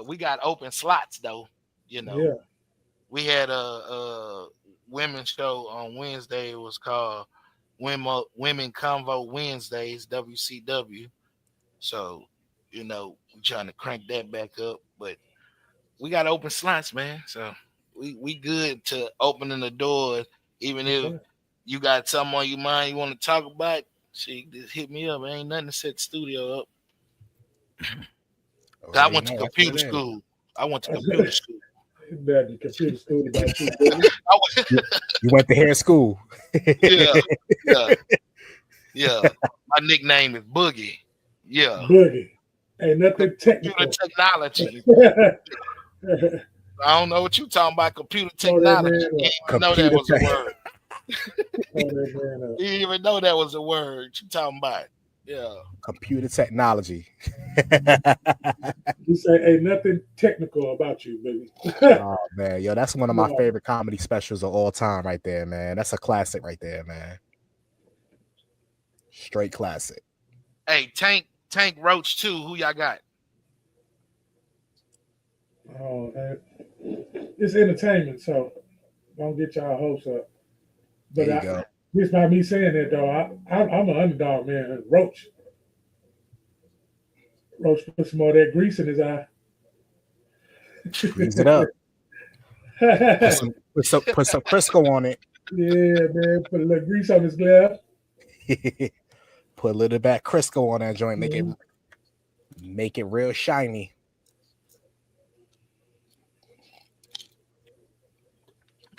Speaker 1: We got open slots though.
Speaker 2: Yeah.
Speaker 1: We had a women's show on Wednesday. It was called Women Convo Wednesdays, WCW. So, we're trying to crank that back up, but we got open slots, man. So we good to opening the doors. Even if you got something on your mind you want to talk about, shit, just hit me up. Ain't nothing to set the studio up. I went to computer school.
Speaker 2: The computer school about
Speaker 3: you went to hair school.
Speaker 1: Yeah. My nickname is Boogie. Yeah.
Speaker 2: Boogie. Ain't nothing technical.
Speaker 1: Computer technology. I don't know what you talking about. Computer technology. You didn't know that was a word. You didn't even know that was a word. You talking about? Yeah.
Speaker 3: Computer technology.
Speaker 2: You say ain't nothing technical about you, baby.
Speaker 3: Oh man, that's one of my favorite comedy specials of all time, right there, man. That's a classic, right there, man. Straight classic.
Speaker 1: Hey, Tank Roach 2. Who y'all got?
Speaker 2: Oh, it's entertainment, so don't get y'all hopes up. But this by me saying that though, I'm an underdog, man. Roach put some more of that grease in his eye.
Speaker 3: Grease it up. Put some Crisco on it.
Speaker 2: Yeah, man. Put a little grease on his glove.
Speaker 3: Put a little bit of Crisco on that joint. Make it real shiny.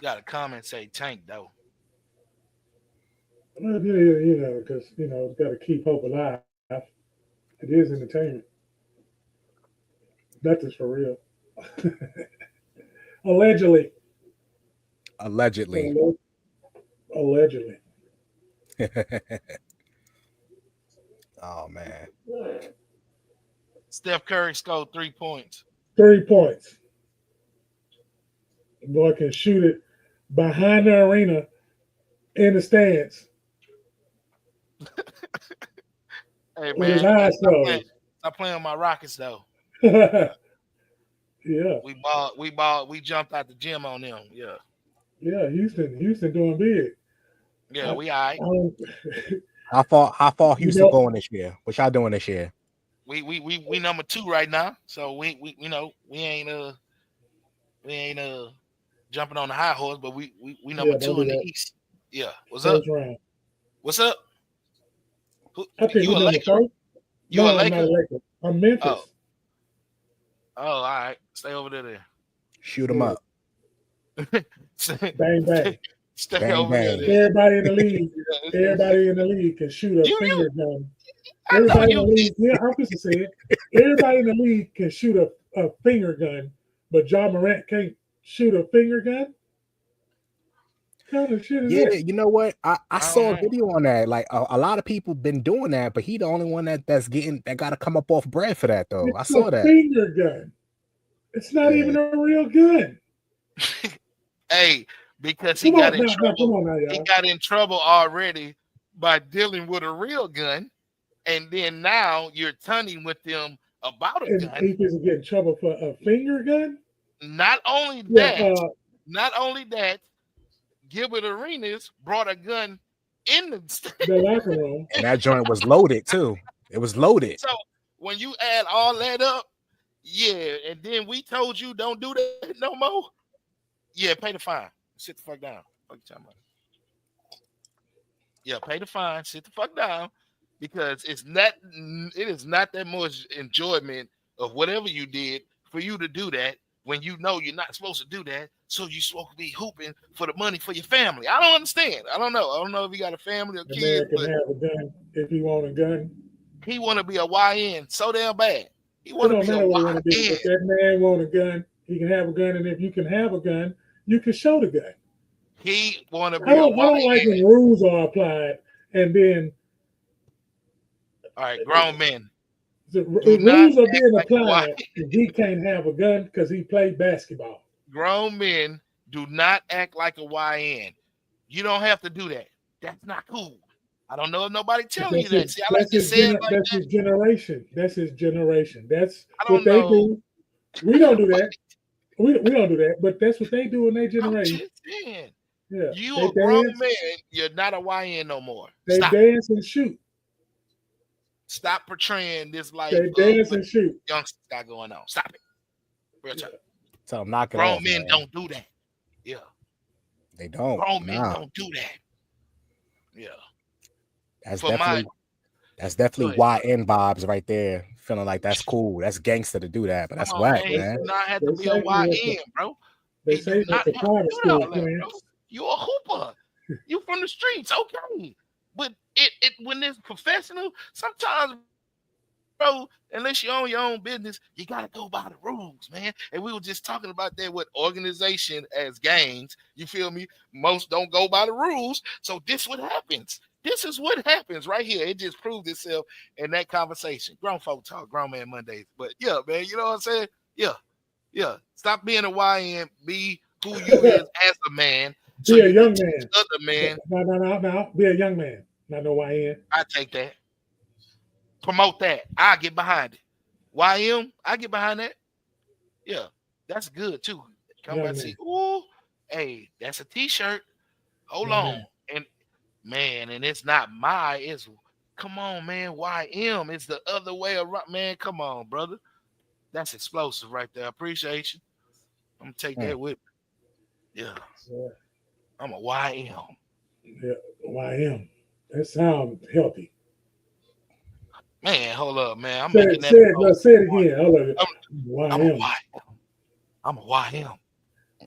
Speaker 1: Got a comment say Tank though.
Speaker 2: Well, yeah, because it's got to keep hope alive. It is entertainment. Nothing's for real. Allegedly.
Speaker 3: Allegedly.
Speaker 2: Allegedly.
Speaker 3: Oh man.
Speaker 1: Steph Curry scored 3 points.
Speaker 2: 3 points. The boy can shoot it behind the arena in the stands.
Speaker 1: Hey
Speaker 2: with his
Speaker 1: man,
Speaker 2: eyes closed.
Speaker 1: Stop playing with my Rockets though.
Speaker 2: Yeah.
Speaker 1: We jumped out the gym on them. Yeah.
Speaker 2: Yeah, Houston doing big.
Speaker 1: Yeah, we all right.
Speaker 3: How far Houston going this year? What y'all doing this year?
Speaker 1: We number 2 right now. So we ain't jumping on the high horse, but we number 2 in the East. Yeah. What's up?
Speaker 2: Round.
Speaker 1: What's up?
Speaker 2: I think
Speaker 1: You a Laker? You a Laker?
Speaker 2: I'm not a Laker. I'm Memphis.
Speaker 1: Oh, all right. Stay over there.
Speaker 3: Shoot them up.
Speaker 2: Bang bang.
Speaker 1: Stay
Speaker 3: bang,
Speaker 1: over
Speaker 3: bang.
Speaker 1: there.
Speaker 2: Everybody in the league can shoot a finger gun. Everybody in the league, I'm just to say it. Everybody in the league can shoot a finger gun, but Ja Morant can't shoot a finger gun. What kind of shit is that?
Speaker 3: You know what? I saw a video on that. Like a lot of people been doing that, but he the only one that got to come up off bread for that though. I saw that
Speaker 2: finger gun. It's not even a real gun.
Speaker 1: Hey, because he got in trouble. He got in trouble already by dealing with a real gun, and then now you're turning with them about a gun.
Speaker 2: He doesn't get in trouble for a finger gun.
Speaker 1: Not only that, Gilbert Arenas brought a gun in
Speaker 2: the locker room,
Speaker 3: and that joint was loaded too. It was loaded.
Speaker 1: So when you add all that up, yeah, and then we told you don't do that no more. Yeah, pay the fine. Sit the fuck down. What you talking about? Yeah, pay the fine. Sit the fuck down, because it is not that much enjoyment of whatever you did for you to do that when you know you're not supposed to do that. So you're supposed to be hooping for the money for your family. I don't understand. I don't know if you got a family or kids.
Speaker 2: The man can have a gun if he want a gun.
Speaker 1: He want to be a YN so damn bad. He want to be a YN.
Speaker 2: If that man want a gun, he can have a gun, and if you can have a gun, you can show the gun.
Speaker 1: He want to be
Speaker 2: I don't like when rules are applied, and then
Speaker 1: all right, grown men.
Speaker 2: The rules are being applied, and he can't have a gun because he played basketball.
Speaker 1: Grown men do not act like a YN. You don't have to do that. That's not cool. I don't know if nobody telling you that. See, I like to say it like
Speaker 2: that's his generation. That's his generation. That's what they do. We don't do that. We don't do that, but that's what they do in their generation.
Speaker 1: Yeah. You a grown man, you're not a YN no more.
Speaker 2: They dance and shoot.
Speaker 1: Stop portraying this life.
Speaker 2: They dance and shoot.
Speaker 1: Youngsters got going on. Stop it. Real talk.
Speaker 3: So knock it
Speaker 1: grown
Speaker 3: off,
Speaker 1: men
Speaker 3: man.
Speaker 1: don't do that. Yeah.
Speaker 3: They don't.
Speaker 1: Grown men don't do that. Yeah.
Speaker 3: That's definitely YN vibes right there. Feeling like that's cool. That's gangster to do that, but that's whack, man.
Speaker 1: You do not have to be a YN, bro.
Speaker 2: They say that's a private school plan.
Speaker 1: You're a hooper. You from the streets, okay. But it when it's professional, sometimes, bro, unless you own your own business, you gotta go by the rules, man. And we were just talking about that with organization as gangs. You feel me? Most don't go by the rules. So this what happens. This is what happens right here. It just proved itself in that conversation. Grown folk talk, grown man Mondays. But yeah, man, you know what I'm saying? Yeah. Stop being a YN. Be who you is as a man.
Speaker 2: So be a young man.
Speaker 1: Other man.
Speaker 2: No. Be a young man. Not no YN.
Speaker 1: I take that. Promote that. I get behind it. YM, I get behind that. Yeah, that's good too. Come back and see. Ooh, hey, that's a t-shirt. Hold on. And man, and it's not it's come on, man. YM. It's the other way around. Man, come on, brother. That's explosive right there. Appreciate you. I'm gonna take that with me. Yeah. I'm a YM.
Speaker 2: Yeah, YM. That sounds healthy.
Speaker 1: Man, hold up, man.
Speaker 2: Say it again. Hold up.
Speaker 1: I'm a YM.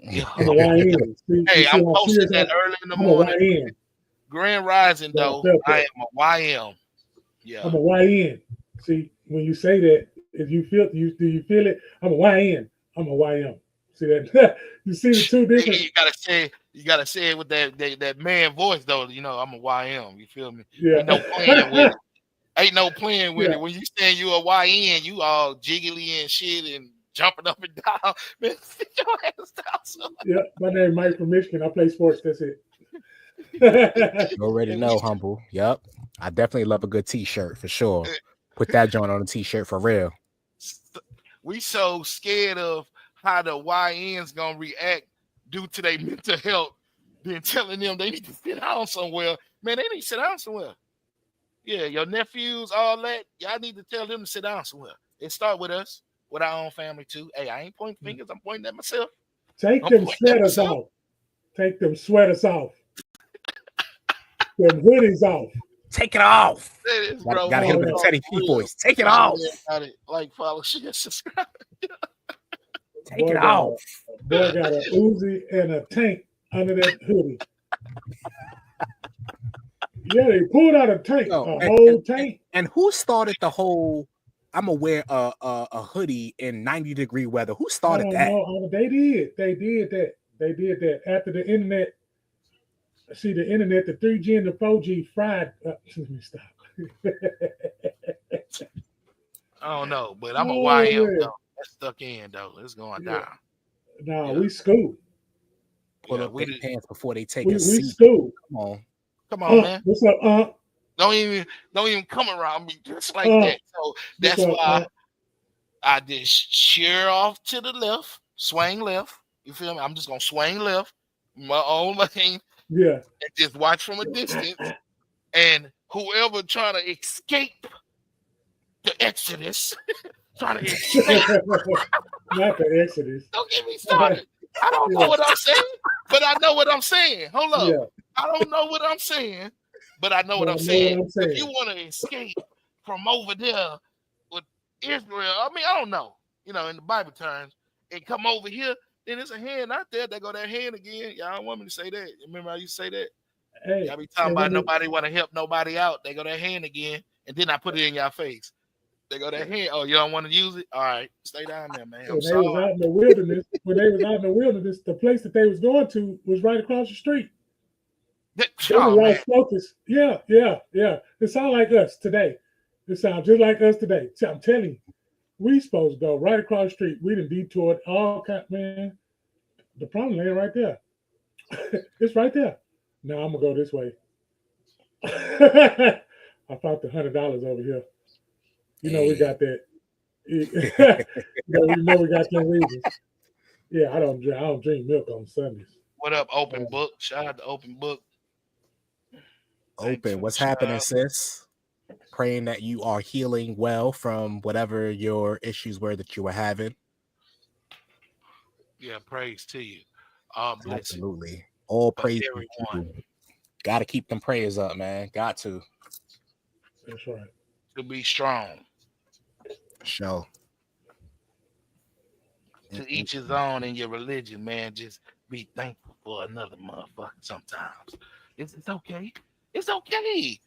Speaker 2: I'm a YN.
Speaker 1: Hey, I'm posting that early in the morning.
Speaker 2: YN.
Speaker 1: Grand Rising, though, I am a YM. Yeah,
Speaker 2: I'm a YN. See, when you say that, if you feel do you feel it? I'm a YN. I'm a YM. See that? You see the two different.
Speaker 1: You gotta say it with that man voice, though. You know, I'm a YM. You feel me?
Speaker 2: Yeah.
Speaker 1: Ain't no playing with it. Ain't no playing with it. When you saying you a YN, you all jiggly and shit and jumping up and down. Man, sit your ass down. Son.
Speaker 2: Yeah, my name Mike from Michigan. I play sports. That's it.
Speaker 3: You already know, humble. Yep. I definitely love a good t-shirt for sure. Put that joint on a t-shirt for real.
Speaker 1: We so scared of how the YNs gonna react due to their mental health, then telling them they need to sit down somewhere. Man, they need to sit down somewhere. Yeah, your nephews, all that, y'all need to tell them to sit down somewhere. It start with us, with our own family too. Hey, I ain't pointing fingers, I'm pointing at myself.
Speaker 2: Take them sweaters off. Take them sweaters off. Them hoodies off.
Speaker 3: Take it off.
Speaker 1: Is, bro.
Speaker 3: Gotta hit him with the Teddy P voice. Take it off.
Speaker 1: Like, follow, share, subscribe.
Speaker 3: Take it off.
Speaker 2: Boy got a Uzi and a tank under that hoodie. Yeah, they pulled out a tank, whole tank.
Speaker 3: And who started the whole? I'm gonna wear a hoodie in 90-degree weather. Who started that?
Speaker 2: They did. They did that. They did that after the internet. See, the internet, the 3G and the 4G fried. Let me stop.
Speaker 1: I don't know, but I'm a YM though. That's stuck in though. It's going down.
Speaker 2: No, we school.
Speaker 3: Pull up their pants before they take a seat.
Speaker 2: We school.
Speaker 1: Come on, man.
Speaker 2: What's up,
Speaker 1: Don't even come around me just like that. So that's why I just shear off to the left, swing left. You feel me? I'm just gonna swing left, my own lane.
Speaker 2: Yeah.
Speaker 1: And just watch from a distance. And whoever trying to escape the Exodus, trying to escape.
Speaker 2: Not the Exodus.
Speaker 1: Don't get me started. I don't know what I'm saying, but I know what I'm saying. Hold up. Yeah. I don't know what I'm saying, but I know what I'm saying. If you want to escape from over there with Israel, I mean, I don't know. You know, in the Bible terms, and come over here, then there's a hand out there. They go that hand again. Y'all don't want me to say that. Remember how you say that? Hey, y'all be talking about nobody want to help nobody out. They go that hand again, and then I put it in your face. They go that hand. Oh, you don't want to use it? All right, stay down there, man.
Speaker 2: When they was out in the wilderness, the place that they was going to was right across the street. They lost focus. Yeah. It sounds like us today. It sounds just like us today. I'm telling you, we supposed to go right across the street. We done detoured all kind, man. The problem land right there. It's right there. Now I'm gonna go this way. I found the $100 over here. You know we got that. You know we got them reasons. Yeah, I don't drink milk on Sundays.
Speaker 1: What up, Open Book? Shout out to Open Book.
Speaker 3: Open, what's happening, sis? Praying that you are healing well from whatever your issues were that you were having.
Speaker 1: Yeah, praise to you.
Speaker 3: Absolutely. All praise to you. Got to keep them prayers up, man. Got to.
Speaker 2: That's right.
Speaker 1: To be strong.
Speaker 3: Sure.
Speaker 1: To each his own in your religion, man. Just be thankful for another motherfucker sometimes. It's okay. It's okay.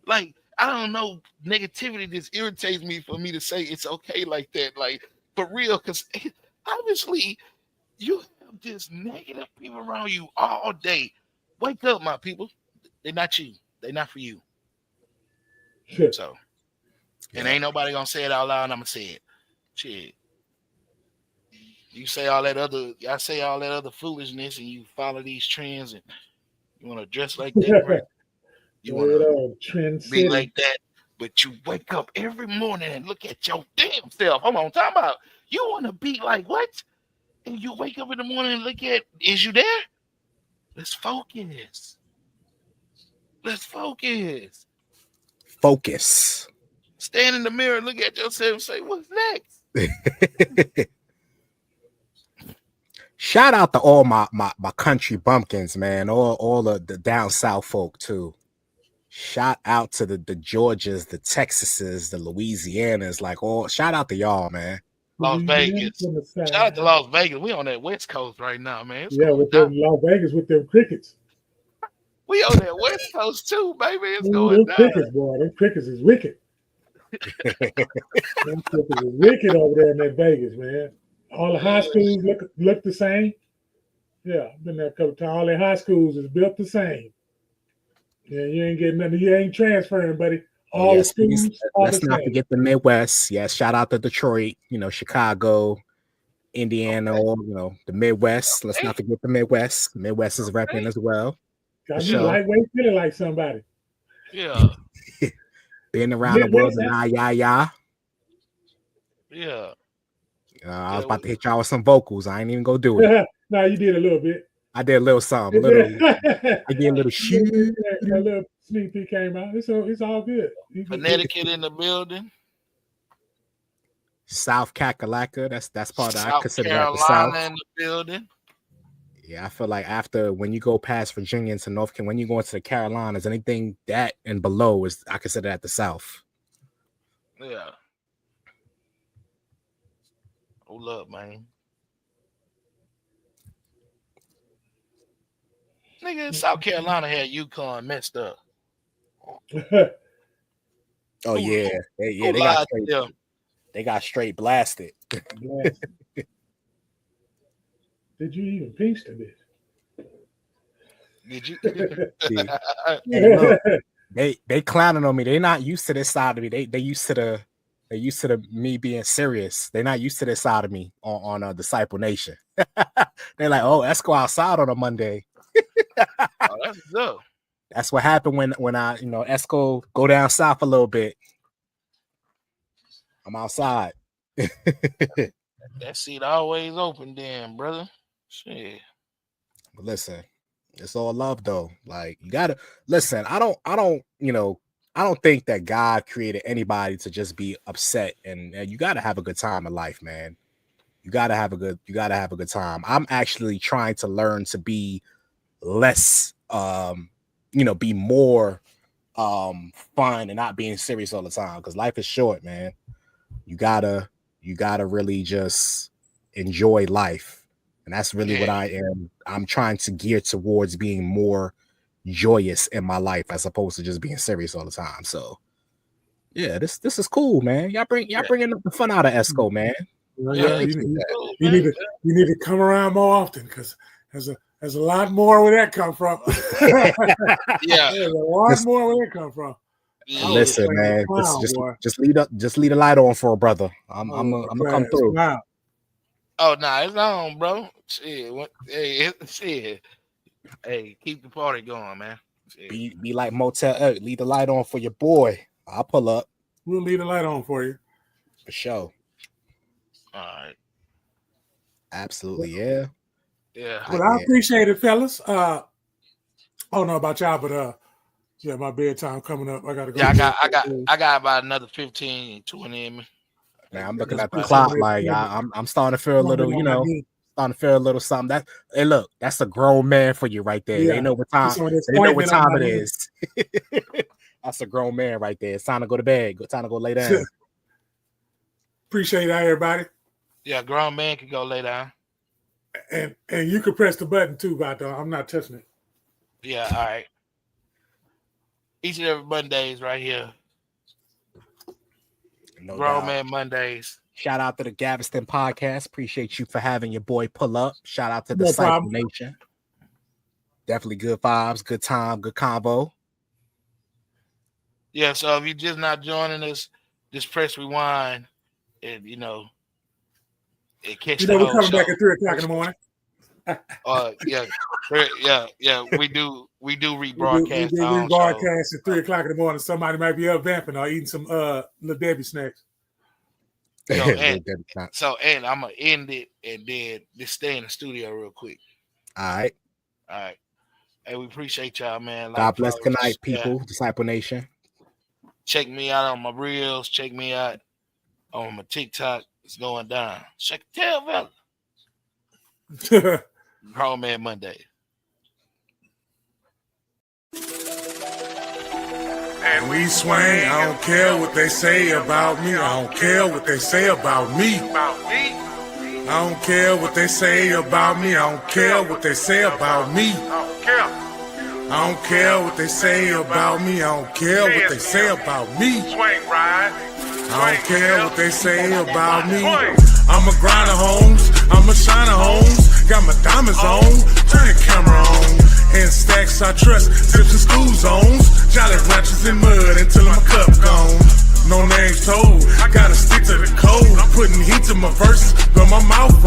Speaker 1: Like, I don't know, negativity just irritates me for me to say it's okay like that. Like, for real, because obviously you have just negative people around you all day. Wake up, my people. They're not you. They're not for you.
Speaker 2: Shit.
Speaker 1: So, and ain't nobody gonna say it out loud, and I'm gonna say it. Shit. You say all that other foolishness, and you follow these trends, and you want to dress like that, right? You want to be like that, but you wake up every morning and look at your damn self. Hold on, talking about you want to be like what? And you wake up in the morning and look at, is you there? Let's focus. Let's focus.
Speaker 3: Focus.
Speaker 1: Stand in the mirror and look at yourself and say, what's next?
Speaker 3: Shout out to all my country bumpkins, man. All the down south folk too. Shout out to the Georgias, the Texases, the Louisianas, shout out to y'all, man.
Speaker 1: Las Vegas. Shout out to Las Vegas. We on that West Coast right now, man.
Speaker 2: With them Las Vegas with them crickets.
Speaker 1: We on that West Coast too, baby. It's going down.
Speaker 2: Crickets, boy. Them crickets is wicked. Them crickets is wicked over there in that Vegas, man. All the high schools look the same. Yeah, I've been there a couple times. All the high schools is built the same. Yeah, you ain't getting nothing. You ain't transferring, buddy. All the schools.
Speaker 3: Let's not forget the Midwest. Yes, shout out to Detroit, Chicago, Indiana, the Midwest. Let's not forget the Midwest. Midwest is repping as well.
Speaker 2: Got me lightweight, feeling like somebody.
Speaker 1: Yeah.
Speaker 3: Been around the world and
Speaker 1: Yeah.
Speaker 3: I was about to hit y'all with some vocals. I ain't even gonna do it.
Speaker 2: No, you did a little bit.
Speaker 3: I did a little something. I did a little shoot.
Speaker 2: That little sneak peek came out. It's all good.
Speaker 1: Connecticut in the building.
Speaker 3: South Kakalaka. That's part of I consider
Speaker 1: Carolina
Speaker 3: that the South.
Speaker 1: In the building.
Speaker 3: Yeah, I feel like when you go past Virginia into North Carolina, when you go into the Carolinas, anything that and below I consider that the South.
Speaker 1: Yeah. Hold up, man. Nigga, South Carolina had UConn messed up.
Speaker 3: Oh yeah, they got straight blasted.
Speaker 2: Did you even pinch the bitch?
Speaker 1: Did you?
Speaker 3: Hey, look, they clowning on me. They not used to this side of me. They used to me being serious. They're not used to this side of me on Disciple Nation. They're like, oh, let's go outside on a Monday.
Speaker 1: Oh, that's dope.
Speaker 3: That's what happened when I Esco go down south a little bit. I'm outside.
Speaker 1: That seat always open, then, brother. Shit.
Speaker 3: But listen, it's all love though. Like you gotta listen. I don't think that God created anybody to just be upset, and you gotta have a good time in life, man. You gotta have a good time. I'm actually trying to learn to be less, be more fun and not being serious all the time, because life is short, man. You gotta really just enjoy life. And that's really what I am. I'm trying to gear towards being more joyous in my life as opposed to just being serious all the time. So yeah, this is cool, man. Y'all bringing the fun out of Esco, man.
Speaker 2: Yeah, you need to come around more often, because there's a lot more where that come from.
Speaker 1: Yeah,
Speaker 2: there's a lot more where that come from.
Speaker 3: Listen, man, just leave the light on for a brother. I'm gonna come through.
Speaker 2: Wow.
Speaker 1: Oh no, it's on, bro. Shit, shit. Hey, keep the party going, man. Shit.
Speaker 3: Be like Motel 8. Leave the light on for your boy. I'll pull up.
Speaker 2: We'll leave the light on for you.
Speaker 3: For sure.
Speaker 1: All right.
Speaker 3: Absolutely, yeah.
Speaker 1: Yeah.
Speaker 2: But I appreciate it, fellas. I don't know about y'all, but yeah, my bedtime coming up. I gotta go.
Speaker 1: Yeah, I got about another 15, 20 in me.
Speaker 3: Man, I'm looking at the clock like I'm starting to feel a little, starting to feel a little something. That hey, look, that's a grown man for you right there. Yeah. They know what time. They know what time it is. That's a grown man right there. It's time to go to bed. Time to go lay down.
Speaker 2: Appreciate that, everybody.
Speaker 1: Yeah, grown man can go lay down.
Speaker 2: And you can press the button too, Vato. I'm not touching it.
Speaker 1: Yeah, all right. Each and every Mondays right here.
Speaker 3: No
Speaker 1: Grown
Speaker 3: doubt.
Speaker 1: Man Mondays.
Speaker 3: Shout out to the Galveston podcast. Appreciate you for having your boy pull up. Shout out to the Disciple Nation. Definitely good vibes, good time, good combo.
Speaker 1: Yeah, so if you're just not joining us, just press rewind and it catch the whole
Speaker 2: we're coming
Speaker 1: show.
Speaker 2: Back at 3:00 in the morning.
Speaker 1: Yeah. We do rebroadcast.
Speaker 2: We do rebroadcast at 3:00 in the morning. Somebody might be up vamping or eating some Little Debbie snacks.
Speaker 1: And I'm gonna end it and then just stay in the studio real quick.
Speaker 3: All right.
Speaker 1: Hey, we appreciate y'all, man.
Speaker 3: God bless. Good night, people. Disciple Nation.
Speaker 1: Check me out on my reels. Check me out on my TikTok. It's going down. Check the tail, fella. Grown Man Monday.
Speaker 4: and we swing. I don't care what they say about me. I don't care what they say about me. I don't care what they say about me. I don't care what they say about me. I don't care what they say about me. I don't care what they say about me. I don't care what they say about me. I'm a grinder, homes. I'm a shiner, homes. Got my diamonds on. Turn the camera on. And stacks I trust. Tips and school zones. Jolly ranchers in mud until my cup gone. No names told. I gotta stick to the code. I'm putting heat to my verses, but my mouth